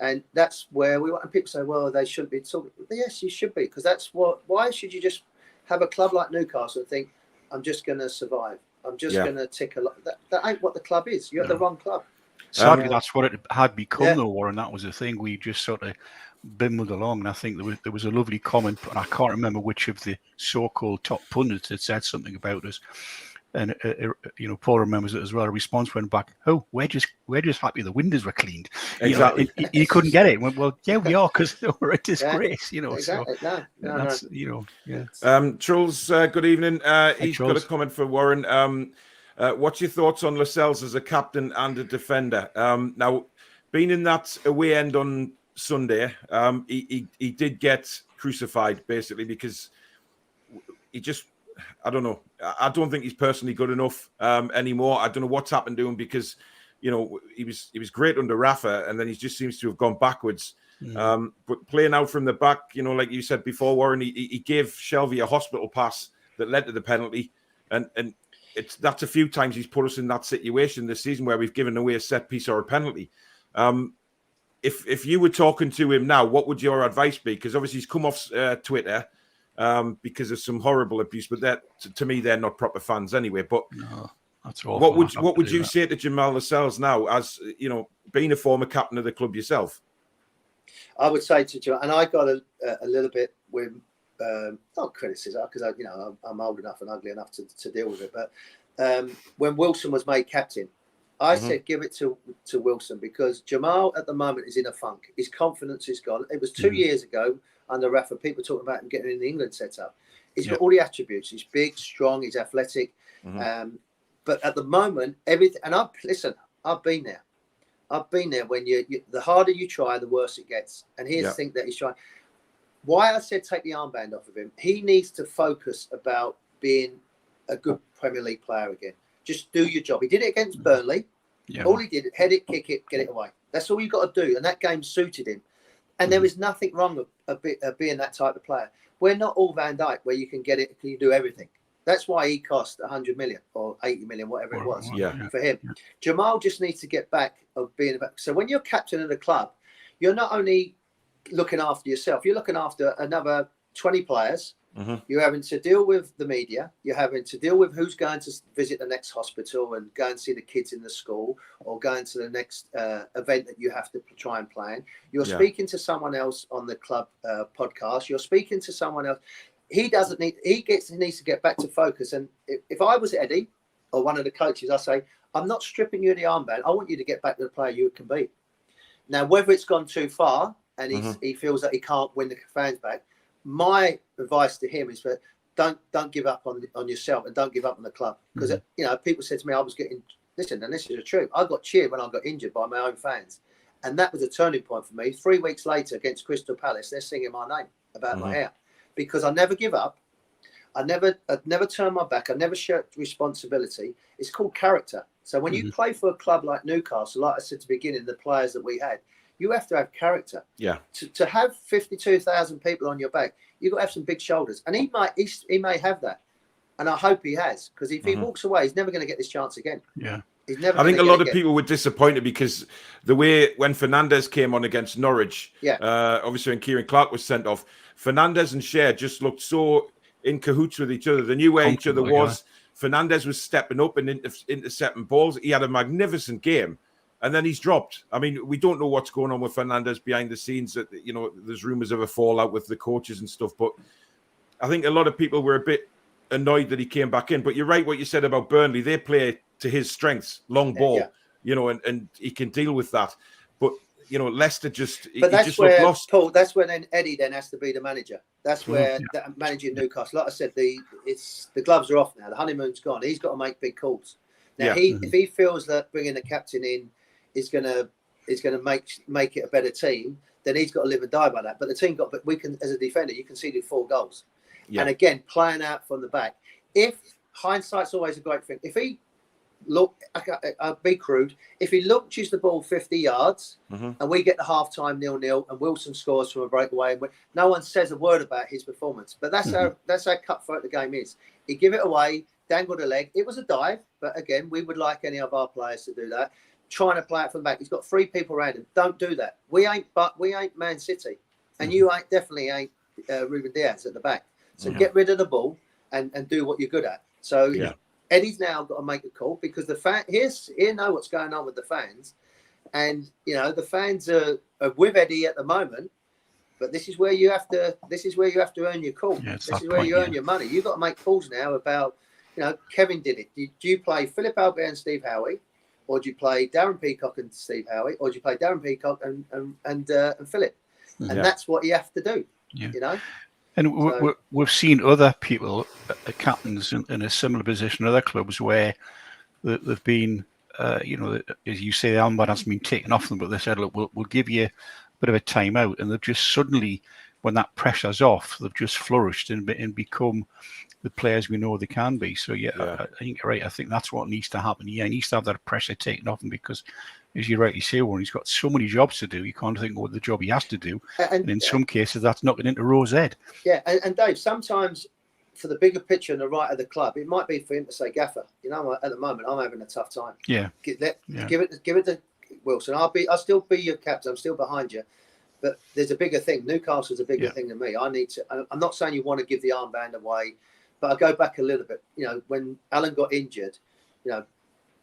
And that's where we want. And people say, well, they shouldn't be talking. Yes, you should be, because that's what. Why should you just have a club like Newcastle and think, I'm just going to survive? I'm just going to tick a lot. That ain't what the club is. You're at the wrong club. Sadly, that's what it had become, though, Warren. That was the thing. We just sort of bimbled along. And I think there was a lovely comment, and I can't remember which of the so-called top pundits had said something about us. And Paul remembers it as well. A response went back, "Oh, we're just happy the windows were cleaned." Exactly. He couldn't get it. Went, well, yeah, we are, because we're a disgrace. Exactly. So that's Truls, good evening. He's Truls. got a comment for Warren. What's your thoughts on Lascelles as a captain and a defender? Now, being in that away end on Sunday, he did get crucified, basically, because he just, I don't know. I don't think he's personally good enough anymore. I don't know what's happened to him, because, he was great under Rafa, and then he just seems to have gone backwards. But playing out from the back, like you said before, Warren, he gave Shelby a hospital pass that led to the penalty, and that's a few times he's put us in that situation this season where we've given away a set piece or a penalty. If you were talking to him now, what would your advice be? Because obviously he's come off Twitter because of some horrible abuse, but that to me they're not proper fans anyway. But no, that's awful. What would you say to Jamal Lascelles now, as being a former captain of the club yourself? I would say to Jamal, and I got a little bit with not criticism, because I'm old enough and ugly enough to deal with it. But when Wilson was made captain, I said give it to Wilson, because Jamal at the moment is in a funk. His confidence is gone. It was 2 years ago under Rafa. People talking about him getting in the England setup. He's got all the attributes. He's big, strong. He's athletic. But at the moment, everything. And I've been there. I've been there. When you the harder you try, the worse it gets. And here's the thing that he's trying. Why I said take the armband off of him. He needs to focus about being a good Premier League player again. Just do your job. He did it against Burnley. Yeah. All he did, head it, kick it, get it away. That's all you got to do. And that game suited him. And there is nothing wrong of being that type of player. We're not all Van Dijk, where you can get it, you do everything. That's why he cost 100 million or 80 million, whatever it was for him. Yeah. Jamal just needs to get back of being about. So when you're captain of the club, you're not only looking after yourself, you're looking after another 20 players. You're having to deal with the media. You're having to deal with who's going to visit the next hospital and go and see the kids in the school, or going to the next event that you have to try and plan. You're speaking to someone else on the club podcast. You're speaking to someone else. He needs to get back to focus. And if I was Eddie or one of the coaches, I say, I'm not stripping you of the armband. I want you to get back to the player you can be. Now, whether it's gone too far and he feels that he can't win the fans back, my advice to him is that don't give up on yourself, and don't give up on the club, because people said to me I was getting and this is the truth. I got cheered when I got injured by my own fans, and that was a turning point for me. 3 weeks later against Crystal Palace, they're singing my name about my hair, because I never give up. I never turn my back. I never shirk responsibility. It's called character. So when you play for a club like Newcastle, like I said at the beginning, the players that we had, you have to have character. Yeah. To have 52,000 people on your back, you've got to have some big shoulders. And he may have that. And I hope he has, because if he walks away, he's never going to get this chance again. Yeah. He's never. I think a lot of people were disappointed, because the way when Fernandes came on against Norwich, obviously when Kieran Clark was sent off, Fernandes and Cher just looked so in cahoots with each other. They knew where each other was. Fernandes was stepping up and intercepting balls. He had a magnificent game. And then he's dropped. I mean, we don't know what's going on with Fernandes behind the scenes. That there's rumours of a fallout with the coaches and stuff. But I think a lot of people were a bit annoyed that he came back in. But you're right what you said about Burnley. They play to his strengths, long ball, and he can deal with that. But Leicester just looked lost. Paul, that's when Eddie then has to be the manager. That's where managing Newcastle. Like I said, the gloves are off now. The honeymoon's gone. He's got to make big calls. Now, if he feels that bringing the captain in is going to make it a better team, then he's got to live and die by that. But the team but we can, as a defender, you conceded 4 goals. Yeah. And again, playing out from the back. If hindsight's always a great thing, if he I'll be crude, if he launches the ball 50 yards and we get the half-time 0-0 and Wilson scores from a breakaway, and no one says a word about his performance. But that's how cutthroat the game is. He give it away, dangled a leg. It was a dive, but again, we would like any of our players to do that. Trying to play it from the back. He's got 3 people around him. Don't do that. We ain't Man City, and you definitely ain't Ruben Diaz at the back. So get rid of the ball and do what you're good at. So Eddie's now got to make a call, because here know what's going on with the fans, and the fans are with Eddie at the moment. But this is where you have to earn your call. Yeah, this is where you earn your money. You've got to make calls now about, Kevin did it. Do you play Philip Albert and Steve Howie, or do you play Darren Peacock and Steve Howie, or do you play Darren Peacock and Philip? And that's what you have to do. Yeah. And we've seen other people, captains in a similar position in other clubs, where they've been, as you say, the armband hasn't been taken off them, but they said, look, we'll give you a bit of a timeout, and they've just suddenly, when that pressure's off, they've just flourished and become the players we know they can be. So I think you're right. I think that's what needs to happen. Yeah, he needs to have that pressure taken off him, because, as you rightly say, Warren, he's got so many jobs to do. You can't think what the job he has to do, and in some cases that's knocking into Rose Head. Yeah, and Dave, sometimes for the bigger picture and the right of the club, it might be for him to say, Gaffer, at the moment I'm having a tough time. Yeah, give it to Wilson. I'll still be your captain. I'm still behind you. But there's a bigger thing. Newcastle's a bigger thing than me. I'm not saying you want to give the armband away, but I go back a little bit. When Alan got injured,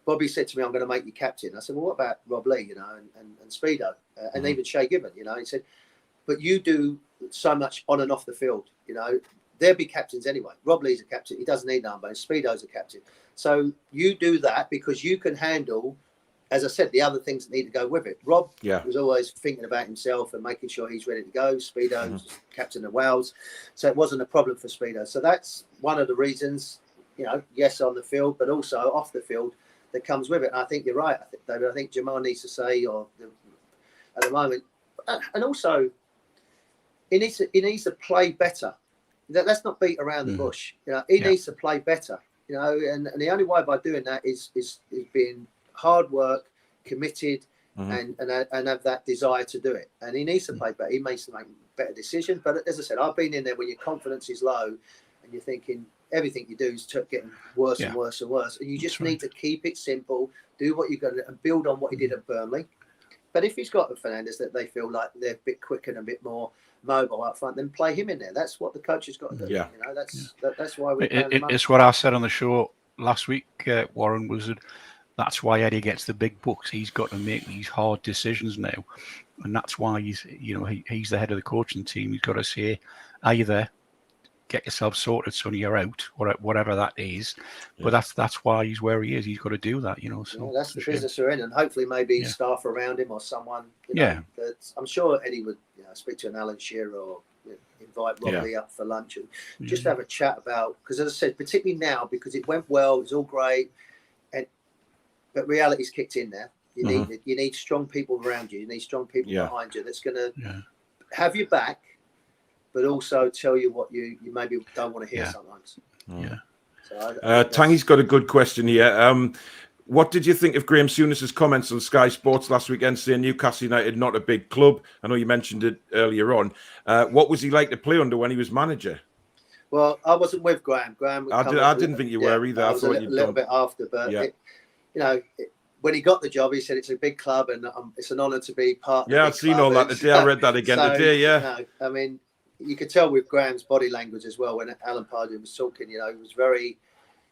Bobby said to me, I'm going to make you captain. I said, well, what about Rob Lee, and Speedo, and even Shay Gibbon, he said, but you do so much on and off the field, they'll be captains anyway. Rob Lee's a captain. He doesn't need an armband. Speedo's a captain. So you do that because you can handle, as I said, the other things that need to go with it. Rob was always thinking about himself and making sure he's ready to go. Speedo's captain of Wales. So it wasn't a problem for Speedo. So that's one of the reasons, yes, on the field, but also off the field, that comes with it. And I think you're right, David. I think Jamal needs to say, at the moment, and also he needs to play better. Let's not beat around the bush. He needs to play better. And the only way by doing that is being hard work, committed, and have that desire to do it. And he needs to play better. He needs to make better decisions. But as I said, I've been in there when your confidence is low and you're thinking everything you do is getting worse and worse and worse. And you just need to keep it simple, do what you're going to, and build on what he did at Burnley. But if he's got Fernandes that they feel like they're a bit quicker and a bit more mobile up front, then play him in there. That's what the coach has got to do. Yeah. That's why it's what I said on the show last week, Warren, was that that's why Eddie gets the big bucks. He's got to make these hard decisions now, and that's why he's the head of the coaching team. He's got to say, either get yourself sorted, son, you're out, or whatever that is. But that's why he's where he is. He's got to do that, So that's the business we're in, and hopefully maybe staff around him or someone. That I'm sure Eddie would speak to an Alan Shearer or invite Rob Lee up for lunch and just have a chat about, because as I said, particularly now, because it went well, it was all great, but reality's kicked in there. You need strong people around you. You need strong people behind you that's going to have your back, but also tell you what you maybe don't want to hear sometimes. Yeah. So Tangy's got a good question here. What did you think of Graham Souness's comments on Sky Sports last weekend saying Newcastle United not a big club? I know you mentioned it earlier on. What was he like to play under when he was manager? Well, I wasn't with Graham. I didn't think you were either. I thought a little bit after, but when he got the job, he said it's a big club and it's an honour to be part. Yeah, I've seen all that today. I read that again today. Yeah, I mean, you could tell with Graham's body language as well when Alan Pardew was talking. He was very.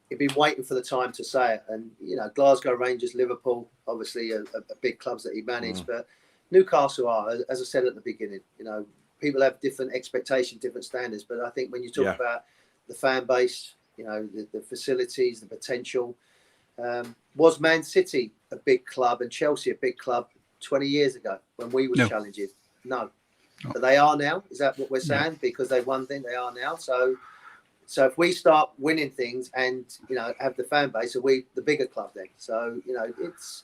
He'd been waiting for the time to say it, and Glasgow Rangers, Liverpool, obviously a big clubs that he managed, but Newcastle are, as I said at the beginning, people have different expectations, different standards, but I think when you talk about the fan base, the facilities, the potential, was Man City a big club and Chelsea a big club 20 years ago when we were challenging? No. But they are now. Is that what we're saying? Because they won thing, they are now. So if we start winning things and have the fan base, are we the bigger club then? So it's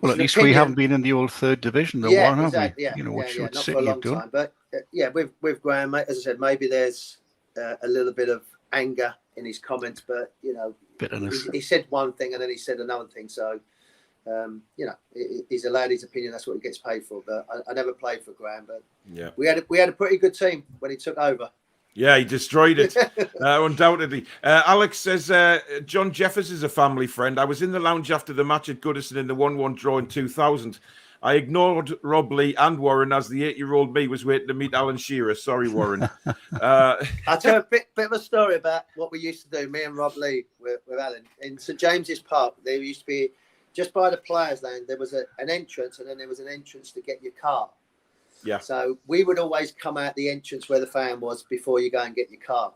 well, at least we haven't been in the old third division, though, Warren, have we? Which not for a long time. But with Graham, as I said, maybe there's a little bit of anger in his comments, but bitterness. He said one thing and then he said another thing. So he's allowed his opinion. That's what he gets paid for. But I never played for Graham. But we had a pretty good team when he took over. Yeah, he destroyed it, undoubtedly. Alex says, John Jeffers is a family friend. I was in the lounge after the match at Goodison in the 1-1 draw in 2000. I ignored Rob Lee and Warren as the 8-year-old me was waiting to meet Alan Shearer. Sorry, Warren. I'll tell you a bit of a story about what we used to do, me and Rob Lee with Alan. In St James's Park, there used to be, just by the players' lane, there was an entrance, and then there was an entrance to get your car. Yeah. So we would always come out the entrance where the fan was before you go and get your car.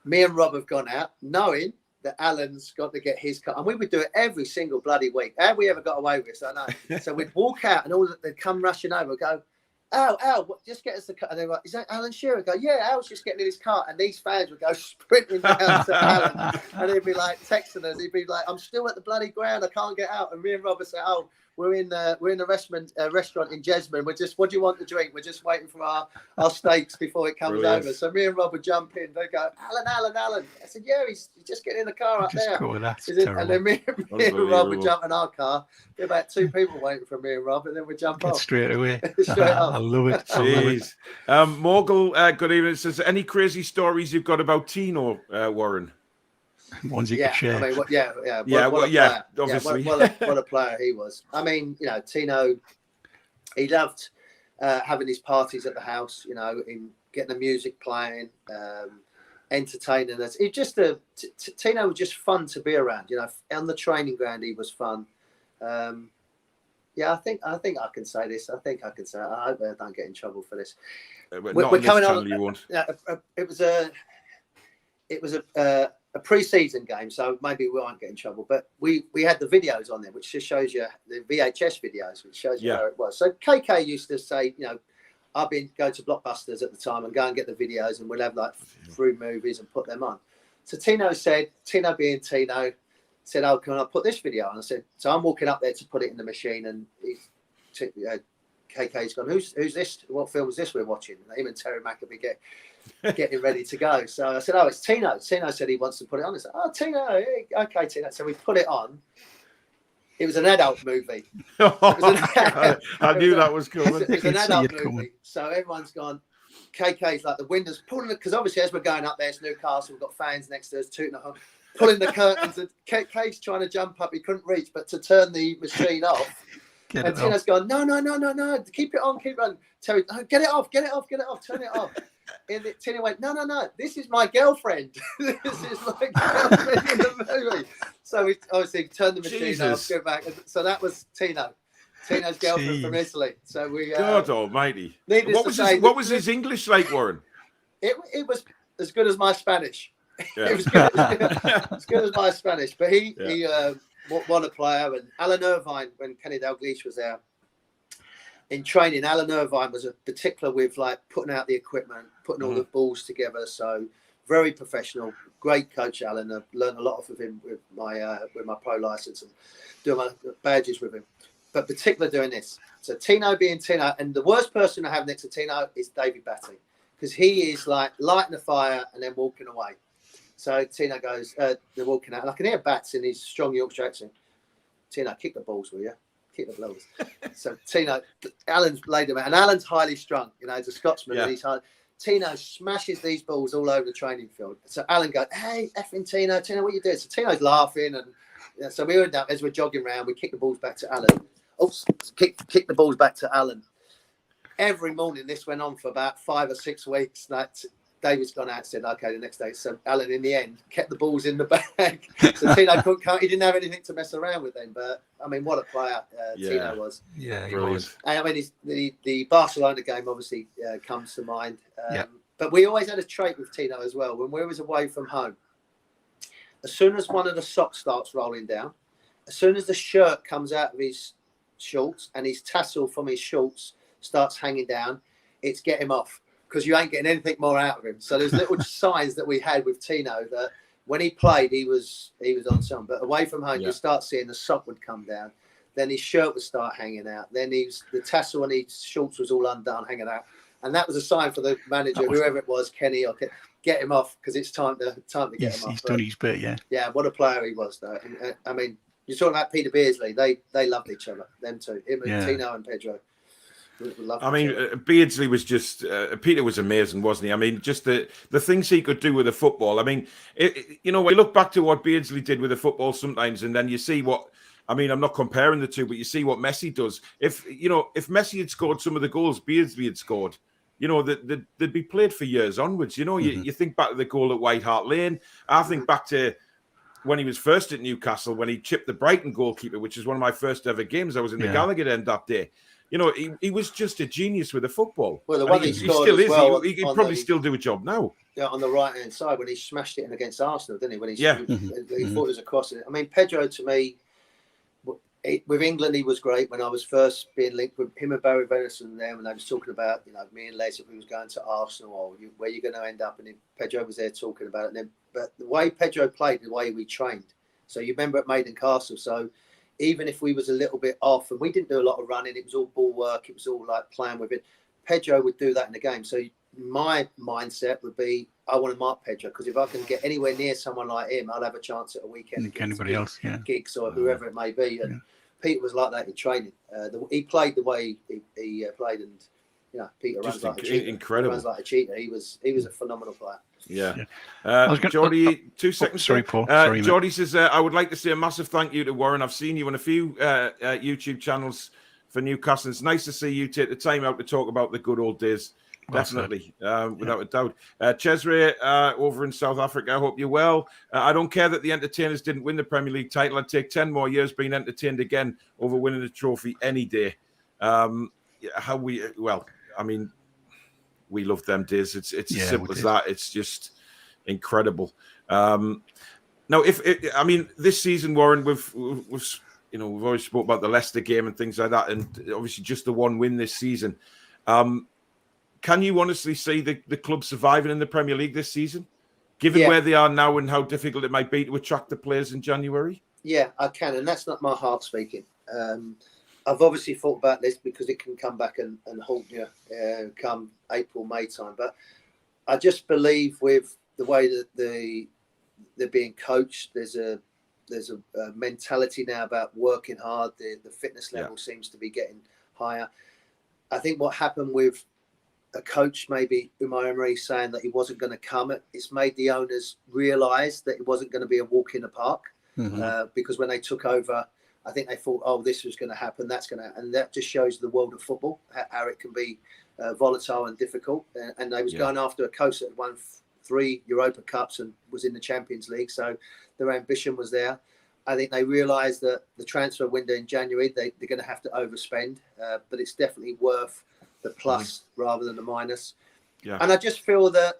Me and Rob have gone out knowing that Alan's got to get his car. And we would do it every single bloody week. How we ever got away with this, I know. So we'd walk out and they'd come rushing over, go, Al, just get us the car. And they're like, is that Alan Shearer? Go, yeah, Al's just getting in his car. And these fans would go sprinting down to Alan. And he'd be like texting us. He'd be like, I'm still at the bloody ground. I can't get out. And me and Rob would say, oh, we're in the restaurant in Jesmond. What do you want to drink? We're just waiting for our steaks before it comes over. So me and Rob would jump in. They go, Alan. I said, yeah, he's just getting in the car up there. Cool, that's and then me and Rob would jump in our car. There were about 2 people waiting for me and Rob, and then we'd jump off straight away. Straight off. I love it. Jeez. Morgul, good evening. Says, any crazy stories you've got about Tino, Warren? Ones you could share. I mean, obviously. What a player he was. I mean, Tino, he loved having his parties at the house, in getting the music playing, entertaining us. It just Tino was just fun to be around. On the training ground, he was fun. I think I can say this. I hope I don't get in trouble for this. We're coming on. You won't. It was a pre-season game, so maybe we won't get in trouble. But we had the videos on there, which just shows you the VHS videos, which shows you where it was. So KK used to say, I've been going to Blockbusters at the time and go and get the videos, and we'll have like 3 movies and put them on. So Tino being Tino, said, oh, can I put this video on? I said, so I'm walking up there to put it in the machine, and KK's gone, who's this? What film is this we're watching? And him and Terry Maccabee getting ready to go. So I said, oh, it's Tino. Tino said he wants to put it on. I said, oh, Tino, okay, Tino. So we put it on. It was an adult movie. I knew that was coming. It was an adult movie. So everyone's gone, KK's like the windows pulling it, because obviously as we're going up there, it's Newcastle, we've got fans next to us, tooting at home, pulling the curtains, and KK's trying to jump up, he couldn't reach, but to turn the machine off. And Tino's gone, no, keep it on. Terry, oh, get it off, turn it off. And Tino went, no, this is my girlfriend. This is my girlfriend in the movie. So we obviously turned the machine off, go back. So that was Tino's girlfriend from Italy. So we God Almighty. What was his English like, Warren? It was as good as my Spanish. Yeah. It was as good as my Spanish. But he what a player. And Alan Irvine, when Kenny Dalglish was there in training, Alan Irvine was a particular with like putting out the equipment, putting all the balls together. So very professional, great coach, Alan. I've learned a lot off of him with my pro license and doing my badges with him. But particularly doing this. So Tino being Tino, and the worst person to have next to Tino is David Batty, because he is like lighting the fire and then walking away. So Tino goes, they're walking out, and I can hear Bats in his strong Yorkshire accent. Tino, kick the balls, will you? Kick the balls. So Tino, Alan's laid him out, and Alan's highly strung, he's a Scotsman, and he's hard. Tino smashes these balls all over the training field. So Alan goes, hey, effing Tino, what are you doing? So Tino's laughing, and so we went down, as we're jogging around, we kick the balls back to Alan. Oh, kick the balls back to Alan. Every morning, this went on for about 5 or 6 weeks. Like David's gone out and said, okay, the next day. So Alan, in the end, kept the balls in the bag. So Tino he didn't have anything to mess around with then. But I mean, what a player Tino was. Yeah, he brilliant. was. And I mean, the Barcelona game obviously comes to mind. But we always had a trait with Tino as well. When we was away from home, as soon as one of the socks starts rolling down, as soon as the shirt comes out of his shorts and his tassel from his shorts starts hanging down, it's get him off, because you ain't getting anything more out of him. So there's little signs that we had with Tino that when he played, he was on some. But away from home, you start seeing the sock would come down, then his shirt would start hanging out, then the tassel on his shorts was all undone, hanging out, and that was a sign for the manager, whoever it was, Kenny, or get him off, because it's time to get him off. He's done his bit, yeah. Yeah, what a player he was, though. And, I mean, you're talking about Peter Beardsley. They loved each other, them two, him and Tino and Pedro. I mean, Beardsley was just Peter was amazing, wasn't he? I mean, just the things he could do with the football. I mean, you know, when you look back to what Beardsley did with the football sometimes, and then you see what. I mean, I'm not comparing the two, but you see what Messi does. If Messi had scored some of the goals Beardsley had scored, you know, they'd be played for years onwards. You know, you think back to the goal at White Hart Lane. I think back to when he was first at Newcastle, when he chipped the Brighton goalkeeper, which is one of my first ever games. I was in the Gallagher end that day. You know, he was just a genius with the football. Well, the one he still is. Well he could probably still do a job now. Yeah, on the right-hand side when he smashed it in against Arsenal, didn't he? When he thought it was a cross. I mean, Pedro, to me, with England, he was great. When I was first being linked with him and Barry Venison there, when they was talking about, you know, me and Les, if we was going to Arsenal or where you're going to end up, and Pedro was there talking about it. And then, but the way Pedro played, the way we trained. So you remember at Maiden Castle. So even if we was a little bit off, and we didn't do a lot of running, it was all ball work. It was all like playing with it. Pedro would do that in the game. So my mindset would be, I want to mark Pedro, because if I can get anywhere near someone like him, I'll have a chance at a weekend against anybody else, Giggs or whoever it may be. And Peter was like that in training. He played the way he played, and you know, Peter runs like a cheater. Incredible. He runs like a cheater. He was a phenomenal player. Yeah. Geordie, 2 seconds. Sorry, Paul. Sorry, Geordie says, I would like to say a massive thank you to Warren. I've seen you on a few YouTube channels for Newcastle. It's nice to see you take the time out to talk about the good old days. Definitely, without a doubt. Cesare over in South Africa, I hope you're well. I don't care that the Entertainers didn't win the Premier League title. I'd take 10 more years being entertained again over winning the trophy any day. I mean, we love them days. It's as simple as that. It's just incredible. Now, this season, Warren, we've always spoke about the Leicester game and things like that, and obviously just the one win this season. Can you honestly see the club surviving in the Premier League this season, given where they are now and how difficult it might be to attract the players in January? Yeah, I can, and that's not my heart speaking. I've obviously thought about this because it can come back and haunt you come April, May time. But I just believe with the way that they're being coached, there's a mentality now about working hard. The fitness level seems to be getting higher. I think what happened with a coach, maybe Umar Emery, saying that he wasn't going to come, it's made the owners realise that it wasn't going to be a walk in the park. Because when they took over, I think they thought, oh, this was going to happen, that's going to happen. And that just shows the world of football, how it can be volatile and difficult. And they was going after a coach that had won 3 Europa Cups and was in the Champions League. So their ambition was there. I think they realised that the transfer window in January, they're going to have to overspend, but it's definitely worth the plus rather than the minus. Yeah. And I just feel that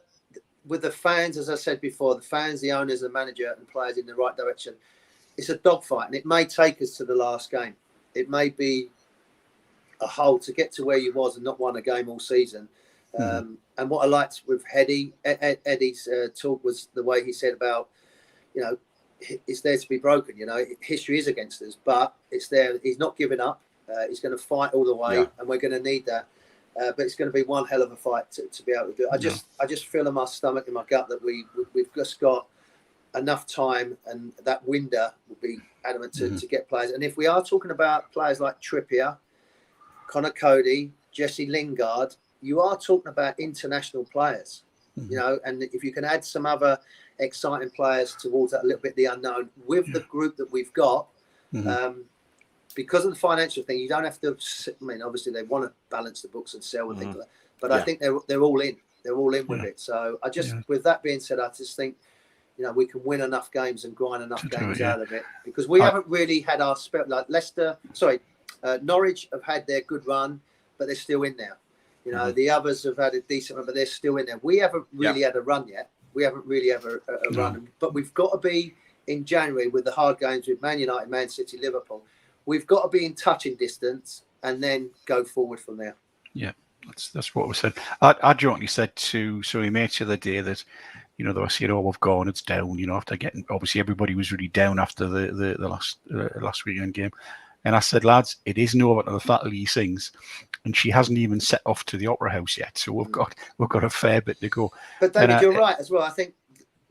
with the fans, as I said before, the fans, the owners, the manager and players in the right direction, it's a dogfight, and it may take us to the last game. It may be a hole to get to where you was and not won a game all season. And what I liked with Eddie's talk was the way he said about, you know, it's there to be broken. You know, history is against us, but it's there. He's not giving up. He's going to fight all the way, and we're going to need that. But it's going to be one hell of a fight to be able to do it. I just feel in my stomach, in my gut, that we've just got enough time, and that window will be adamant to get players. And if we are talking about players like Trippier, Connor Cody, Jesse Lingard, you are talking about international players, you know, and if you can add some other exciting players towards that, a little bit the unknown with the group that we've got, because of the financial thing, you don't have to. I mean, obviously they want to balance the books and sell and things like that, but I think they're all in. They're all in with it. So I just, with that being said, I just think, you know, we can win enough games and grind enough games out of it, because we haven't really had our spell. Like Norwich have had their good run, but they're still in there. You know, the others have had a decent run, but they're still in there. We haven't really had a run yet. We haven't really had a run, but we've got to be in January with the hard games with Man United, Man City, Liverpool. We've got to be in touching distance and then go forward from there. Yeah, that's what we said. I jokingly said to some mates the other day that, you know, they were saying, "Oh, we've gone, it's down." You know, after getting, obviously everybody was really down after the last weekend game, and I said, "Lads, it isn't over till the Fat Lee sings." And she hasn't even set off to the Opera House yet, so we've got a fair bit to go. But David, you're right as well. I think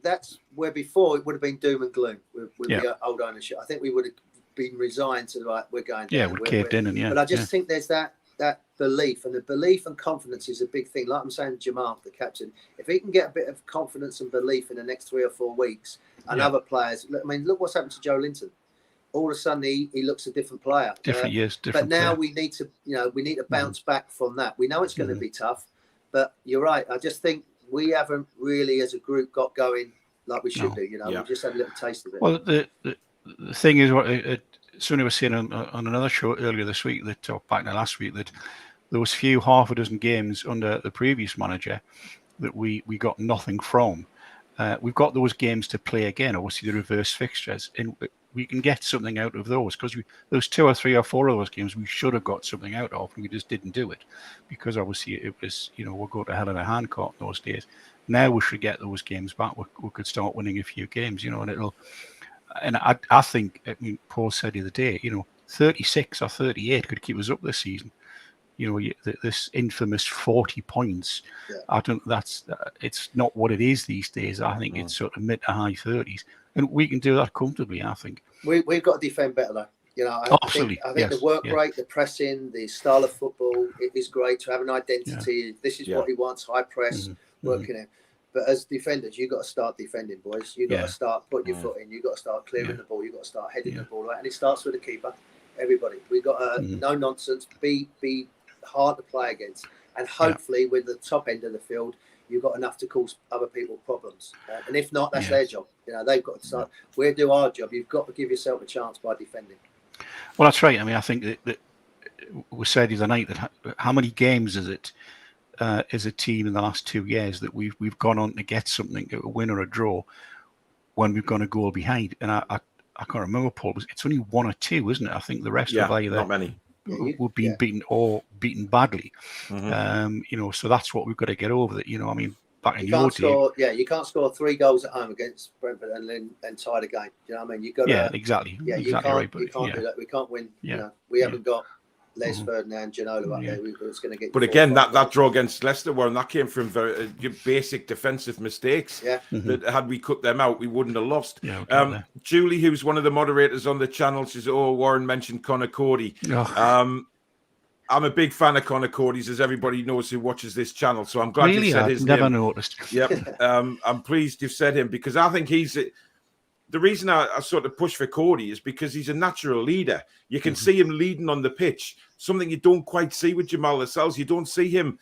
that's where before it would have been doom and gloom with the old ownership. I think we would have been resigned to we're going down. Yeah, we're caved in, and But I just think there's that belief, and the belief and confidence is a big thing. Like I'm saying, Jamal, the captain, if he can get a bit of confidence and belief in the next 3 or 4 weeks, and other players, I mean, look what's happened to Joe Linton. All of a sudden, he looks a different player. Different years, But different. now player. we need to bounce back from that. We know it's going to be tough, but you're right. I just think we haven't really, as a group, got going like we should do. You know, we just had a little taste of it. Well, the thing is, what Sonny was saying on another show earlier this week, or back in last week, that there was half a dozen games under the previous manager that we got nothing from. We've got those games to play again, obviously the reverse fixtures, and we can get something out of those, because those 2 or 3 or 4 of those games we should have got something out of, and we just didn't do it, because obviously it was, we'll go to hell in a handcart in those days. Now we should get those games back. We could start winning a few games, and I think, I mean, Paul said the other day, 36 or 38 could keep us up this season. This infamous 40 points. I don't. It's not what it is these days. I think it's sort of mid to high 30s, and we can do that comfortably. I think we've got to defend better, though. Absolutely. I think the work rate, the pressing, the style of football, it is great to have an identity. This is what he wants: high press, working it. But as defenders, you've got to start defending, boys. You've got to start putting your foot in. You've got to start clearing the ball. You've got to start heading the ball out. And it starts with the keeper. Everybody. We've got to, no nonsense, be hard to play against. And hopefully with the top end of the field, you've got enough to cause other people problems. And if not, that's their job. They've got to start. We do our job. You've got to give yourself a chance by defending. Well, that's right. I mean, I think that we said the other night that how many games is it as a team in the last 2 years that we've gone on to get something, a win or a draw, when we've gone a goal behind. And I can't remember, Paul. It's only 1 or 2, isn't it? I think the rest of either not many. We've been beaten or beaten badly. So that's what we've got to get over. That I mean, back in your day, you can't score 3 goals at home against Brentford and then tie the game. Do you know what I mean? You got to, exactly. Yeah, exactly right. But you can't do that. We can't win. We haven't got Les Ferdinand, Ginola up there. It's going to get. But again, that draw against Leicester, Warren, that came from very basic defensive mistakes. That had we cut them out, we wouldn't have lost. Julie, who's one of the moderators on the channel, says, Warren mentioned Connor Cody. I'm a big fan of Connor Cody's, as everybody knows who watches this channel. So I'm glad you said his name. Never noticed. I'm pleased you've said him, because I think he's the reason I sort of push for Cody is because he's a natural leader. You can see him leading on the pitch, something you don't quite see with Jamal Lascelles. You don't see him,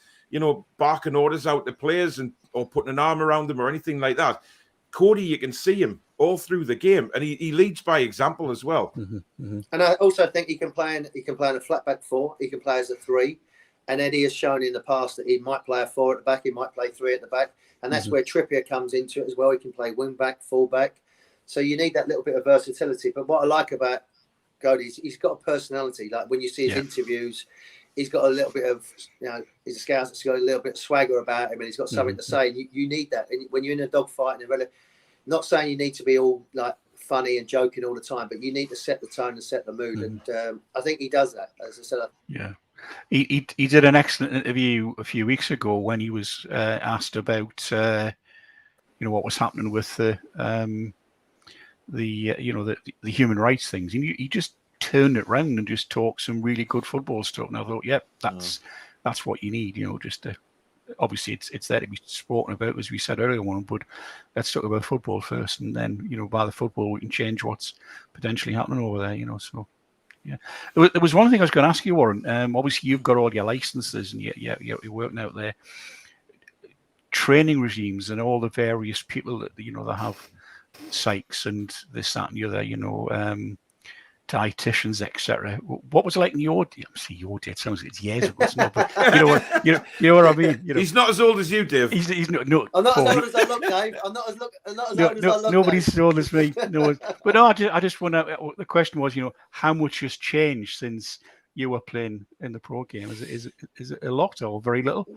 barking orders out to players or putting an arm around them or anything like that. Cody, you can see him all through the game, and he leads by example as well. And I also think he can play in a flat back 4. He can play as a 3, and Eddie has shown in the past that he might play a 4 at the back. He might play 3 at the back, and that's where Trippier comes into it as well. He can play wing back, full back. So you need that little bit of versatility. But what I like about Cody is he's got a personality. Like when you see his interviews, he's got a little bit of, he's a scout that's got a little bit of swagger about him, and he's got something to say. And you need that. And when you're in a dogfight, not saying you need to be all like funny and joking all the time, but you need to set the tone and set the mood. And I think he does that, as I said. He did an excellent interview a few weeks ago when he was asked about, what was happening with the human rights things, and he just turned it round and just talked some really good football stuff. And I thought, that's what you need, just to, obviously it's there to be spoken about, as we said earlier on, but let's talk about football first, and then by the football we can change what's potentially happening over there. So there was one thing I was going to ask you, Warren. Obviously you've got all your licenses and you're working out there, training regimes and all the various people that that have psychs and this, that, and the other, dietitians, etc. What was it like in your day? Your day, it sounds like it's years ago, but you know what I mean. He's not as old as you, Dave. He's not. I'm not as old as I look, Dave. I'm not as old as I look. Nobody's Dave. as old as me. No, but no, I just wonder. The question was, how much has changed since you were playing in the pro game? Is it a lot or very little?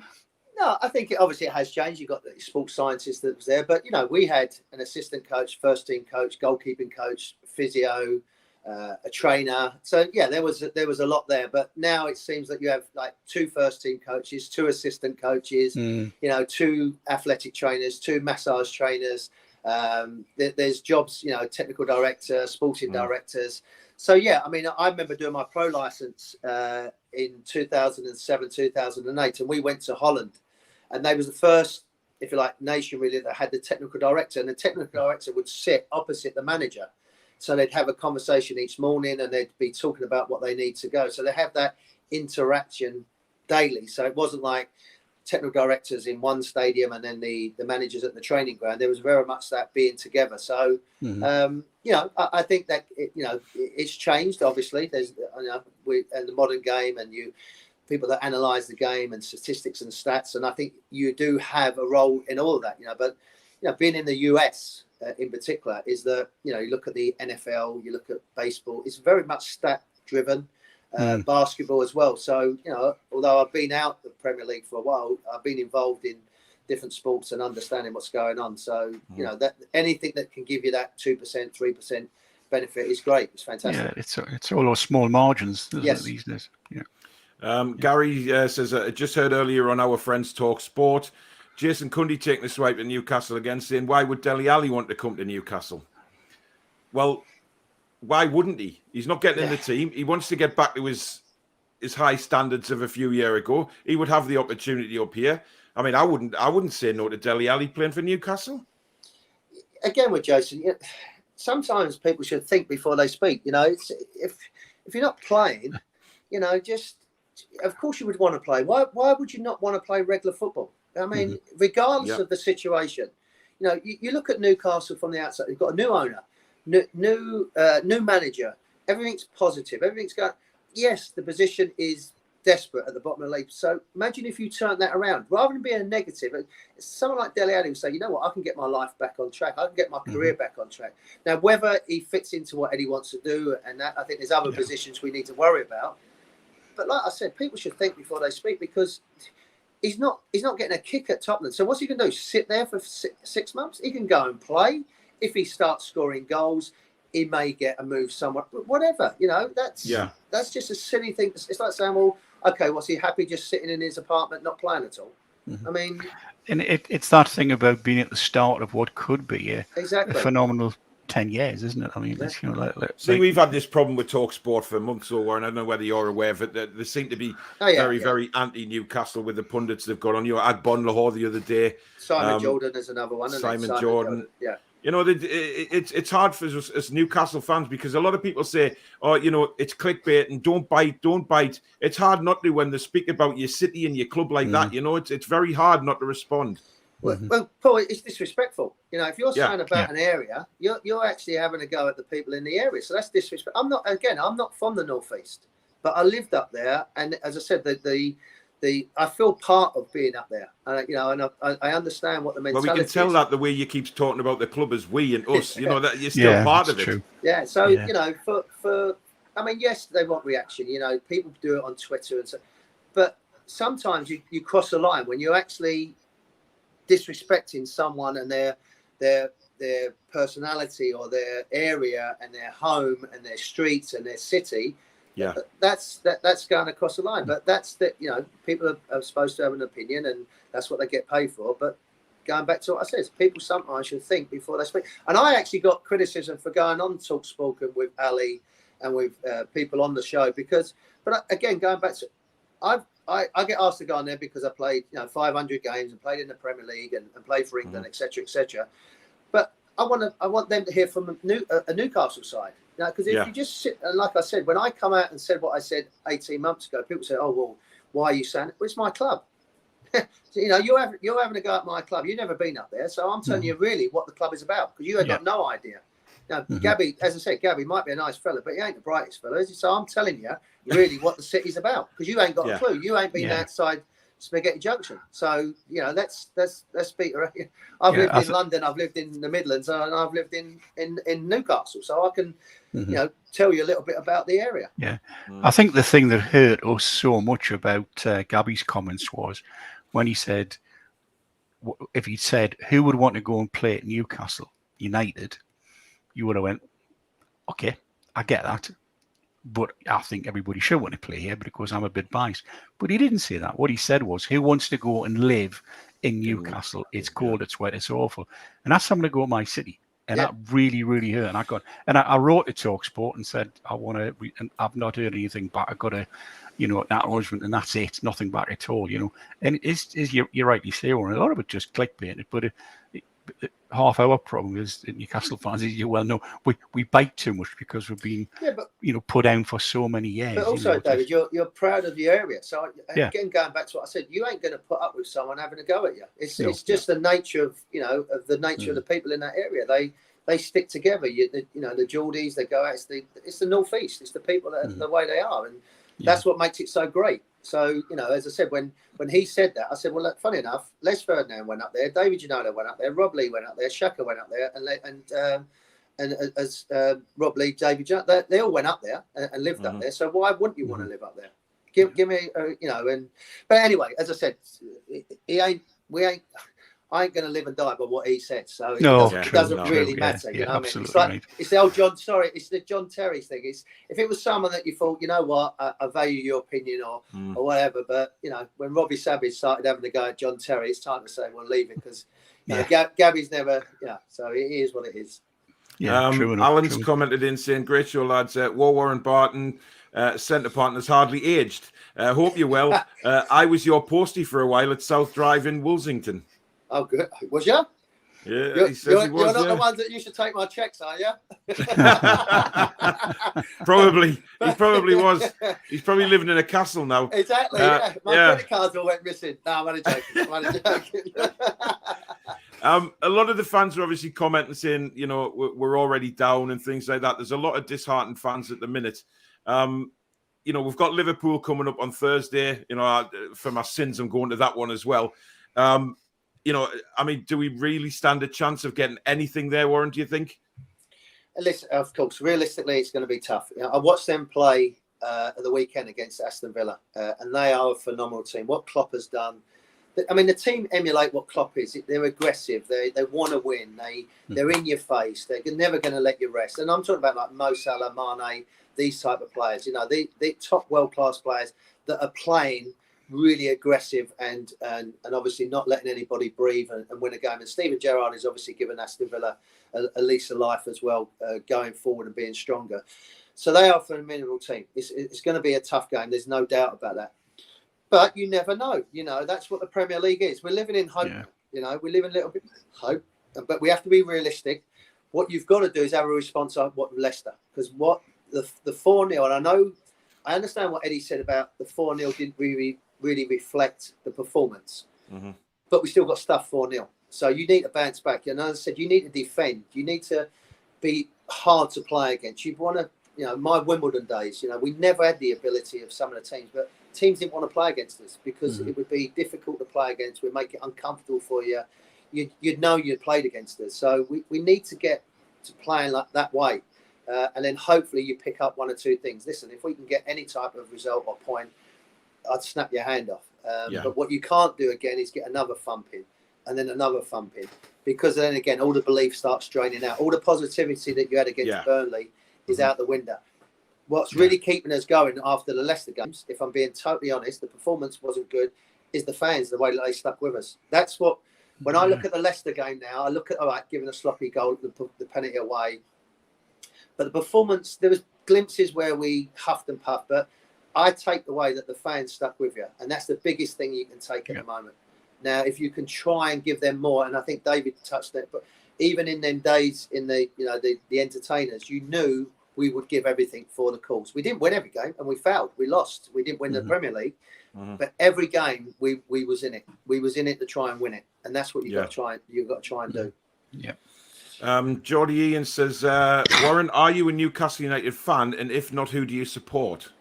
No, I think it has changed. You've got the sports scientist that was there, but we had an assistant coach, first team coach, goalkeeping coach, physio, a trainer. So there was a lot there. But now it seems that you have like 2 first team coaches, 2 assistant coaches, 2 athletic trainers, 2 massage trainers, There's jobs, technical director, sporting directors. So, yeah, I mean, I remember doing my pro license in 2007, 2008, and we went to Holland. And they was the first, if you like, nation really that had the technical director. And the technical director would sit opposite the manager. So they'd have a conversation each morning and they'd be talking about what they need to go. So they have that interaction daily. So it wasn't like technical directors in one stadium and then the managers at the training ground. There was very much that being together. So, I think that, it's changed, obviously. There's, in the modern game and people that analyze the game and statistics and stats. And I think you do have a role in all of that, but, being in the US in particular is that, you look at the NFL, you look at baseball, it's very much stat driven, basketball as well. So, although I've been out the Premier League for a while, I've been involved in different sports and understanding what's going on. So, that anything that can give you that 2%, 3% benefit is great. It's fantastic. Yeah, it's all those small margins, isn't it, these days? Yeah. Gary says, I just heard earlier on our friends talk sport. Jason Cundy taking a swipe at Newcastle again, saying, why would Dele Alli want to come to Newcastle? Well, why wouldn't he? He's not getting in the team. He wants to get back to his high standards of a few years ago. He would have the opportunity up here. I mean, I wouldn't say no to Dele Alli playing for Newcastle. Again with Jason, sometimes people should think before they speak. It's, if you're not playing, just of course you would want to play. Why would you not want to play regular football? I mean, regardless of the situation, you look at Newcastle from the outside. You've got a new owner, new manager. Everything's positive. Everything's going. Yes, the position is desperate at the bottom of the league. So imagine if you turn that around, rather than being a negative. Someone like Dele Alli would say, you know what, I can get my life back on track. I can get my career back on track. Now, whether he fits into what Eddie wants to do, and that, I think there's other positions we need to worry about. But like I said, people should think before they speak, because he's not getting a kick at Tottenham. So what's he going to do? Sit there for 6 months? He can go and play. If he starts scoring goals, he may get a move somewhere. But whatever, that's just a silly thing. It's like saying, well, okay, was he happy just sitting in his apartment not playing at all? I mean, and it's that thing about being at the start of what could be a phenomenal 10 years, isn't it? I mean, we've had this problem with TalkSport for months or and I don't know whether you're aware of it. They seem to be very anti-Newcastle with the pundits they've got on. I had Bon Lahore the other day. Simon Jordan is another one. Simon Jordan. Yeah. It's hard for us as Newcastle fans, because a lot of people say, oh, it's clickbait and don't bite. It's hard not to when they speak about your city and your club like that. It's very hard not to respond. Well, Paul, it's disrespectful. If you're saying about an area, you're actually having a go at the people in the area. So that's disrespect. I'm not from the northeast, but I lived up there, and as I said, I feel part of being up there, and I understand what the mentality is. Well, we can tell that the way you keep talking about the club as we and us, that you're still part of it. True. Yeah. So for I mean, yes, they want reaction. People do it on Twitter and so, but sometimes you cross the line when you're actually disrespecting someone and their personality or their area and their home and their streets and their city. Yeah, that's going across the line. But that's that. People are supposed to have an opinion, and that's what they get paid for. But going back to what I said, people sometimes should think before they speak. And I actually got criticism for going on TalkSport with Ali and with people on the show but again, going back to, I get asked to go on there because I played 500 games and played in the Premier League and played for England, etc., etc. But I want them to hear from a Newcastle side. Because if you just sit, and like I said, when I come out and said what I said 18 months ago, people say, "Oh well, why are you saying it?" Well, it's my club. You're having a go at my club. You've never been up there, so I'm telling you really what the club is about, because you have got no idea. Now, Gabby, as I said, Gabby might be a nice fella, but he ain't the brightest fella, is he? So I'm telling you really what the city's about, because you ain't got a clue. You ain't been outside Spaghetti Junction. So let's speak. I've lived in London, I've lived in the Midlands, and I've lived in Newcastle, so I can tell you a little bit about the area. I think the thing that hurt us so much about Gabby's comments was when he said, if he'd said who would want to go and play at Newcastle United, you would have went, okay, I get that. But I think everybody should want to play here because I'm a bit biased. But he didn't say that. What he said was, who wants to go and live in Newcastle. It's cold, it's wet, it's awful. And that's something to go to my city. And that really, really hurt. And I wrote to TalkSport and said, I want to, and I've not heard anything back. I've got to, acknowledgement, and that's it. Nothing back at all, And you're right, you say, Warren, a lot of it just clickbaited, but half our problem is Newcastle fans, as you well know, we bite too much because we've been, put down for so many years. But also, David, you're proud of the area. So again, going back to what I said, you ain't going to put up with someone having a go at you. It's just the nature of of the people in that area. They stick together. The Geordies, they go out. It's the northeast. It's the people that the way they are, and that's what makes it so great. So as I said, when he said that, I said, well, look, funny enough, Les Ferdinand went up there, David Ginola went up there, Rob Lee went up there, Shaka went up there, and as Rob Lee, David Jones, they all went up there and lived up there. So why wouldn't you want to live up there? Give me, but anyway, as I said, I ain't going to live and die by what he said. So it doesn't really matter. You know what I mean? It's like, it's the old it's the John Terry thing. If it was someone that you thought, you know what, I value your opinion or whatever, but, when Robbie Savage started having to go at John Terry, it's time to say, well, leave it because Gabby's never, so it is what it is. Yeah, Alan's commented in saying, great show, lads. Warren Barton, centre partner's hardly aged. Hope you're well. I was your postie for a while at South Drive in Woolsington. Oh, good. Was you? Yeah, you're not the ones that used to take my checks, are you? Probably. He probably was. He's probably living in a castle now. Exactly. My credit cards all went missing. No, I'm only joking. A lot of the fans are obviously commenting saying, we're already down and things like that. There's a lot of disheartened fans at the minute. We've got Liverpool coming up on Thursday. For my sins, I'm going to that one as well. Do we really stand a chance of getting anything there, Warren, do you think? Listen, of course, realistically, it's going to be tough. I watched them play at the weekend against Aston Villa, and they are a phenomenal team. What Klopp has done, the team emulate what Klopp is. They're aggressive. They want to win. They're in your face. They're never going to let you rest. And I'm talking about like Mo Salah, Mane, these type of players. The top world-class players that are playing really aggressive and obviously not letting anybody breathe and win a game. And Steven Gerrard has obviously given Aston Villa a lease of life as well, going forward and being stronger. So they are a phenomenal team. It's going to be a tough game. There's no doubt about that. But you never know. That's what the Premier League is. We're living in hope. Yeah. We live in a little bit of hope, but we have to be realistic. What you've got to do is have a response like what Leicester, because what the 4-0, and I understand what Eddie said about the 4-0 didn't really reflect the performance, but we still got stuff 4-0. So you need to bounce back. And as I said, you need to defend. You need to be hard to play against. You want to, my Wimbledon days, we never had the ability of some of the teams, but teams didn't want to play against us because it would be difficult to play against. We'd make it uncomfortable for you. You'd know you'd played against us. So we need to get to playing like that way. And then hopefully you pick up one or two things. Listen, if we can get any type of result or point, I'd snap your hand off. But what you can't do again is get another thumping and then another thumping, because then again, all the belief starts draining out. All the positivity that you had against Burnley is out the window. What's really keeping us going after the Leicester games, if I'm being totally honest, the performance wasn't good, is the fans, the way that they stuck with us. That's what, when I look at the Leicester game now, I look at, all right, giving a sloppy goal, the penalty away. But the performance, there was glimpses where we huffed and puffed, but I take the way that the fans stuck with you, and that's the biggest thing you can take at the moment. Now, if you can try and give them more, and I think David touched that, but even in them days, in the entertainers, you knew we would give everything for the cause. We didn't win every game, and we failed. We lost. We didn't win the Premier League, but every game we was in it. We was in it to try and win it, and that's what you got to try. You got to try and do. Yeah. Geordie Ian says, Warren, are you a Newcastle United fan? And if not, who do you support?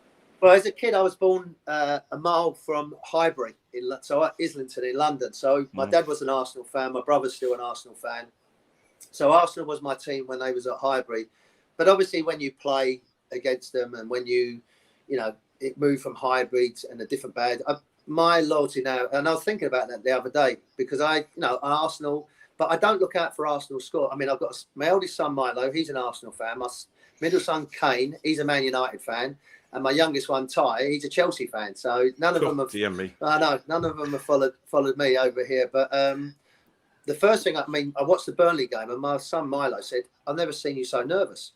Well, as a kid, I was born a mile from Highbury, Islington in London. So my dad was an Arsenal fan. My brother's still an Arsenal fan. So Arsenal was my team when they was at Highbury. But obviously, when you play against them and when it moved from Highbury and a different badge, my loyalty now, and I was thinking about that the other day, because Arsenal, But I don't look out for Arsenal score. I mean, I've got my eldest son, Milo. He's an Arsenal fan. My middle son, Kane, he's a Man United fan. And my youngest one, Ty, he's a Chelsea fan. So none of them have. None of them have followed me over here. But the first thing, I watched the Burnley game, and my son Milo said, "I've never seen you so nervous."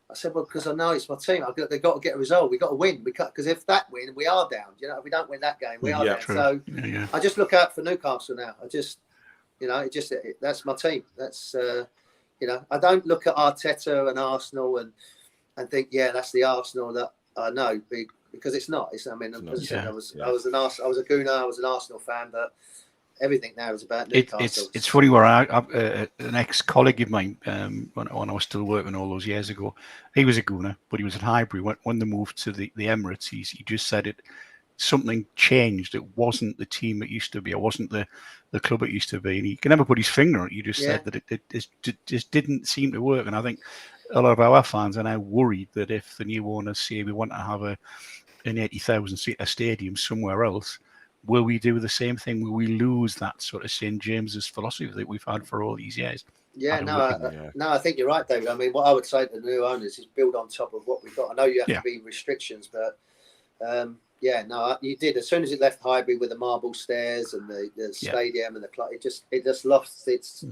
I said, "Well, because I know it's my team. They've got to get a result. We've got to win. Because if that win, we are down. You know, if we don't win that game, we are down." True. So I just look out for Newcastle now. That's my team. That's I don't look at Arteta and Arsenal and think, yeah, that's the Arsenal that I know, because it's not. I was a Gooner, I was an Arsenal fan, but everything now is about Newcastle. It's funny where an ex-colleague of mine, when I was still working all those years ago, he was a Gooner, but he was at Highbury. When they moved to the Emirates, he just said something changed. It wasn't the team it used to be. It wasn't the club it used to be. And he can never put his finger on it. You just said that it just didn't seem to work. And I think a lot of our fans are now worried that if the new owners say we want to have an 80,000-seater stadium somewhere else, will we do the same thing? Will we lose that sort of St. James's philosophy that we've had for all these years? I think you're right, David. I mean, what I would say to the new owners is build on top of what we've got. I know you have to be restrictions, but you did. As soon as it left Highbury with the marble stairs and the stadium and the club, it just lost its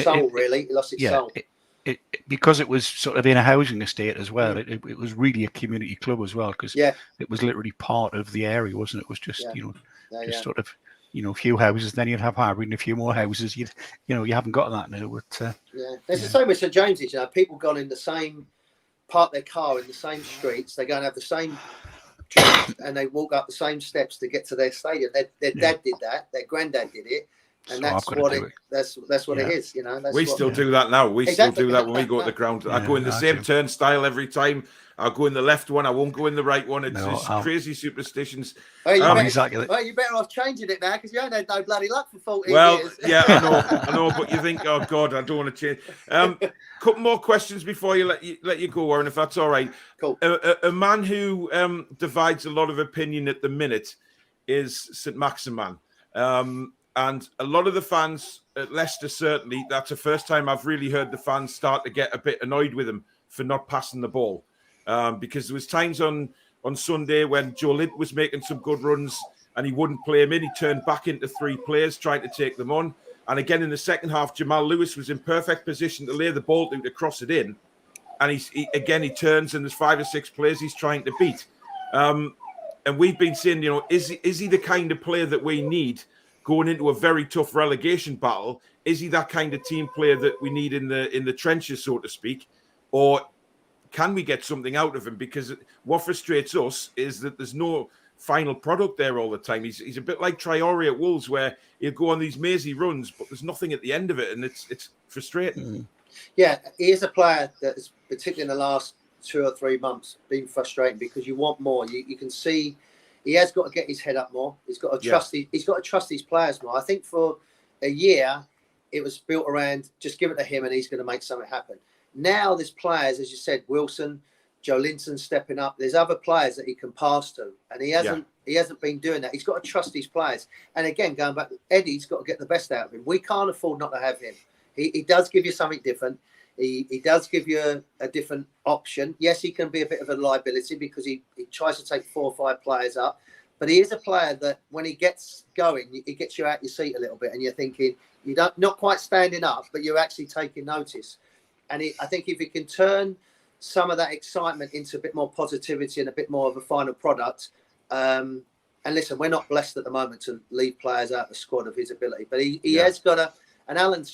soul. Really, it lost its soul. Because it was sort of in a housing estate as well. It was really a community club as well, because it was literally part of the area, wasn't it? It was just sort of a few houses. Then you'd have Highbury and a few more houses. You haven't got that now. But it's the same with St James's. People gone in the same, park their car in the same streets. They go and have the same drinks, and they walk up the same steps to get to their stadium. Their dad did that. Their granddad did it. And that's what it is, We still do that now. We still do that when we go to the ground. I go in the same turnstile every time. I'll go in the left one. I won't go in the right one. It's just crazy superstitions. You're better off changing it now, because you ain't had no bloody luck for 40 years. Well, yeah, I know, but you think, oh God, I don't want to change. Couple more questions before let you go, Warren, if that's all right. Cool. A man who divides a lot of opinion at the minute is St Maximin. And a lot of the fans at Leicester, certainly, that's the first time I've really heard the fans start to get a bit annoyed with him for not passing the ball. Because there was times on Sunday when Joe Lint was making some good runs and he wouldn't play him in. He turned back into three players, trying to take them on. And again, in the second half, Jamal Lewis was in perfect position to lay the ball to cross it in. And he turns and there's 5 or 6 players he's trying to beat. And we've been saying, is he the kind of player that we need going into a very tough relegation battle? Is he that kind of team player that we need in the trenches, so to speak? Or can we get something out of him? Because what frustrates us is that there's no final product there all the time. He's a bit like Traore at Wolves, where he'll go on these mazy runs, but there's nothing at the end of it, and it's frustrating. Yeah, he is a player that is, particularly in the last 2 or 3 months, been frustrating, because you want more. You can see he has got to get his head up more. He's got to trust. He's got to trust these players more. I think for a year, it was built around just give it to him and he's going to make something happen. Now there's players, as you said, Wilson, Joe Linton stepping up. There's other players that he can pass to, and he hasn't. He hasn't been doing that. He's got to trust these players. And again, going back, Eddie's got to get the best out of him. We can't afford not to have him. He does give you something different. He does give you a different option. Yes, he can be a bit of a liability because he tries to take 4 or 5 players up. But he is a player that when he gets going, he gets you out your seat a little bit, and you're thinking, not quite standing up, but you're actually taking notice. And I think if he can turn some of that excitement into a bit more positivity and a bit more of a final product. And listen, we're not blessed at the moment to leave players out of the squad of his ability, but he has got to, and Alan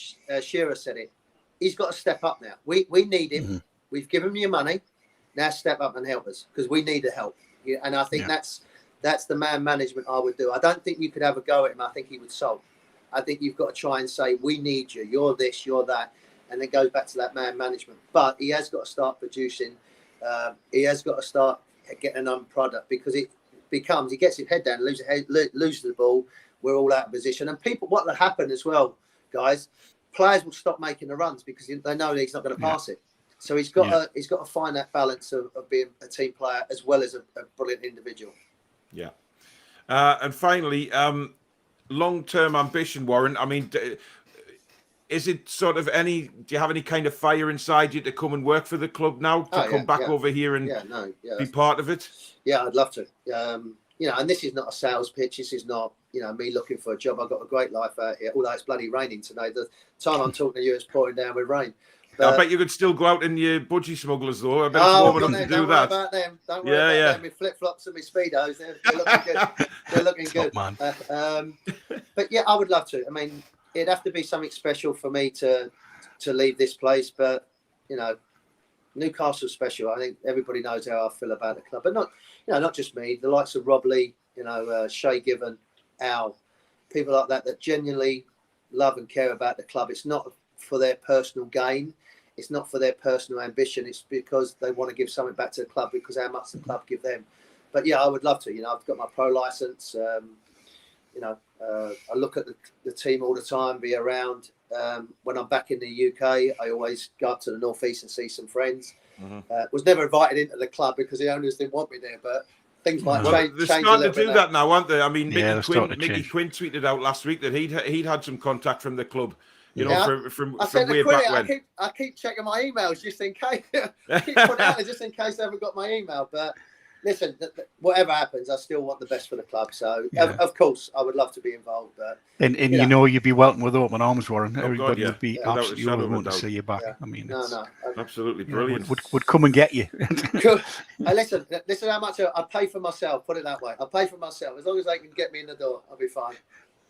Shearer said it, he's got to step up now. We need him. Mm-hmm. We've given him your money. Now step up and help us, because we need the help. And I think that's the man management I would do. I don't think you could have a go at him. I think he would sulk. I think you've got to try and say, we need you. You're this, you're that. And then goes back to that man management. But he has got to start producing. He has got to start getting an product, because it becomes, he gets his head down, loses the ball. We're all out of position. And what will happen as well, guys, players will stop making the runs because they know he's not going to pass it. So he's got to find that balance of being a team player as well as a brilliant individual. Yeah. And finally, long-term ambition, Warren. I mean, is it sort of do you have any kind of fire inside you to come and work for the club now, to come back over here and be part of it? Yeah, I'd love to. And this is not a sales pitch. This is not, me looking for a job. I've got a great life out here, although it's bloody raining today. The time I'm talking to you, it's pouring down with rain. I bet you could still go out in your budgie smugglers, though. I bet it's warm enough to do that. Don't worry about them. Don't worry about them. My flip-flops and my Speedos, they're looking good. They're looking good. Man. But yeah, I would love to. I mean, it'd have to be something special for me to leave this place. But, Newcastle's special. I think everybody knows how I feel about the club. But not just me. The likes of Rob Lee, Shay Given, Al, people like that genuinely love and care about the club. It's not for their personal gain. It's not for their personal ambition. It's because they want to give something back to the club because how much the club give them. But yeah, I would love to. I've got my pro license. I look at the team all the time, be around. When I'm back in the UK, I always go up to the northeast and see some friends. Was never invited into the club because the owners didn't want me there, but things might change. They're starting to do that now, aren't they? I mean, Mickey Quinn tweeted out last week that he'd had some contact from the club. From way back when. I keep checking my emails just in case. I keep putting out there just in case I haven't got my email. But listen, whatever happens, I still want the best for the club. So, of course, I would love to be involved. But and you'd be welcome with open arms, Warren. Everybody would be absolutely want to see you back. Yeah. I mean, absolutely brilliant. Would come and get you. Listen, this is how much I pay for myself. Put it that way. I pay for myself. As long as they can get me in the door, I'll be fine.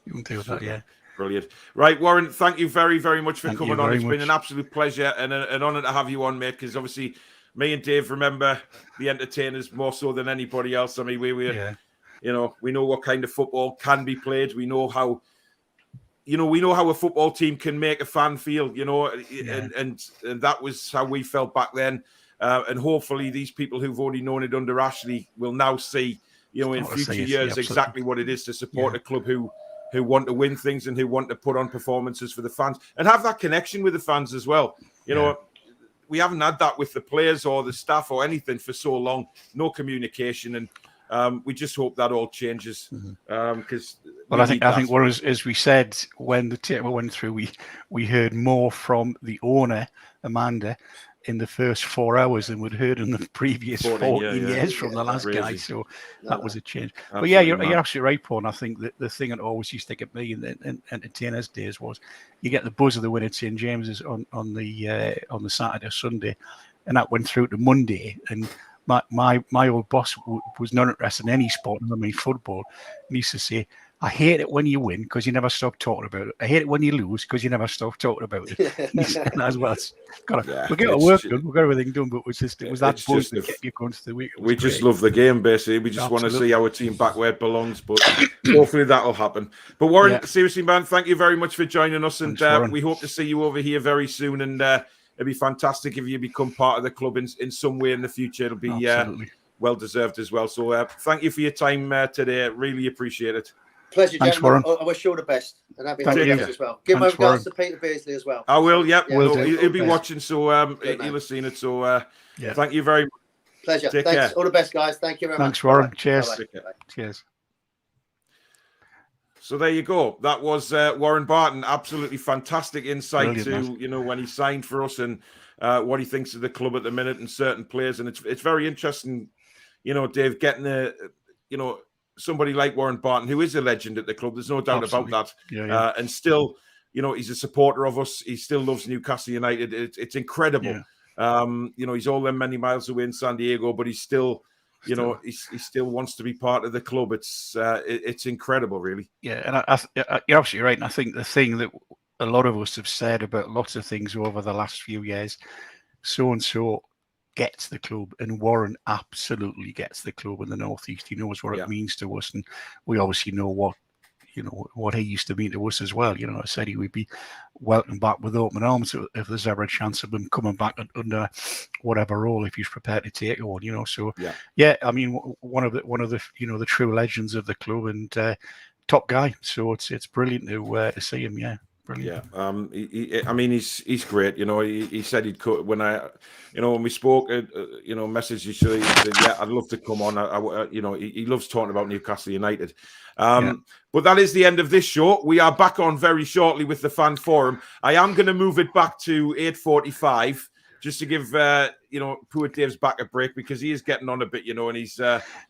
You can do that, yeah. Brilliant. Right, Warren, thank you very, very much for coming on. It's been an absolute pleasure and an honour to have you on, mate, because obviously me and Dave remember the entertainers more so than anybody else. I mean, we know what kind of football can be played. We know how a football team can make a fan feel, and that was how we felt back then. And hopefully these people who've already known it under Ashley will now see, in future years exactly what it is to support a club who want to win things and who want to put on performances for the fans and have that connection with the fans as well. We haven't had that with the players or the staff or anything for so long, no communication. And we just hope that all changes. Because I think as we said, when the table went through, we heard more from the owner, Amanda, in the first 4 hours than we'd heard in the previous 14 years from the last guy. So that was a change. But yeah, you're absolutely right, Paul. And I think that the thing that always used to get me in entertainers days was you get the buzz of the win at St James's on the Saturday or Sunday, and that went through to Monday. And my old boss was not interested in any sport, I mean football. And he used to say, I hate it when you win because you never stop talking about it. I hate it when you lose because you never stop talking about it. As well, we'll get our work done, we'll get everything done, but it was that buzz that kept you going to the week. We just love the game, basically. We just want to see our team back where it belongs, but hopefully that'll happen. But Warren, seriously, man, thank you very much for joining us, and we hope to see you over here very soon. And it'd be fantastic if you become part of the club in some way in the future. It'll be well deserved as well. So thank you for your time today. Really appreciate it. Pleasure, thanks, gentlemen. Warren. I wish you all the best, and happy holidays as well. Give my regards to Peter Beardsley as well. I will. Yep, he'll be watching, so he'll have seen it. So thank you very much. Pleasure. Thanks. Care. All the best, guys. Thank you very much. Thanks, Warren. Bye-bye. Cheers. Bye-bye. Cheers. So there you go. That was Warren Barton. Absolutely fantastic insight to when he signed for us and what he thinks of the club at the minute and certain players. And it's very interesting, Dave, getting somebody like Warren Barton, who is a legend at the club. There's no doubt about that. Yeah. And still, he's a supporter of us. He still loves Newcastle United. It's incredible. Yeah. He's all them many miles away in San Diego, but he's still, he still wants to be part of the club. It's incredible, really. Yeah, and you're absolutely right. And I think the thing that a lot of us have said about lots of things over the last few years, so-and-so gets the club, and Warren absolutely gets the club in the Northeast. He knows what it means to us, and we obviously know what he used to mean to us as well. I said he would be welcomed back with open arms if there's ever a chance of him coming back under whatever role, if he's prepared to take one. So I mean, one of the the true legends of the club and top guy. So it's brilliant to see him. Yeah. Brilliant. Yeah. I mean, he's great. You know, he said he'd cut when when we spoke, messaged each other. He said, "Yeah, I'd love to come on." He loves talking about Newcastle United. But that is the end of this show. We are back on very shortly with the fan forum. I am going to move it back to 8:45 just to give poor Dave's back a break because he is getting on a bit, and he's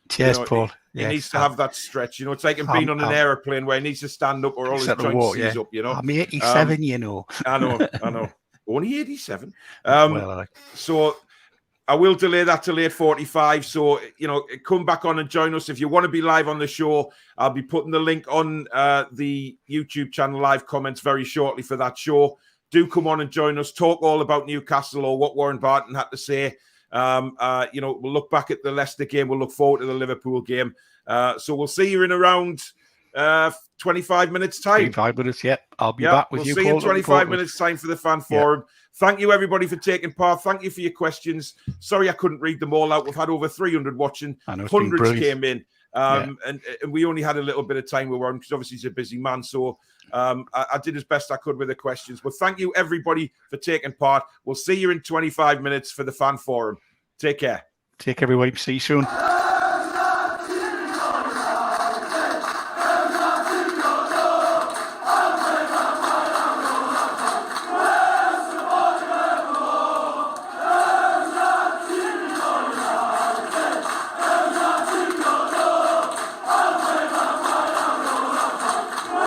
cheers, Paul. He needs to have that stretch. It's like him being on an aeroplane where he needs to stand up or all his joints seize up. I'm 87, I know. Only 87. So I will delay that till 8:45. So, come back on and join us. If you want to be live on the show, I'll be putting the link on the YouTube channel live comments very shortly for that show. Do come on and join us. Talk all about Newcastle or what Warren Barton had to say. We'll look back at the Leicester game. We'll look forward to the Liverpool game. So we'll see you in around 25 minutes time. 25 minutes, yeah. I'll be back with you, Paul. We'll see you in 25 minutes time for the fan forum. Thank you, everybody, for taking part. Thank you for your questions. Sorry I couldn't read them all out. We've had over 300 watching. Hundreds came in. And we only had a little bit of time with Warren because obviously he's a busy man. So I did as best I could with the questions. But thank you, everybody, for taking part. We'll see you in 25 minutes for the fan forum. Take care. Take care, everybody. See you soon.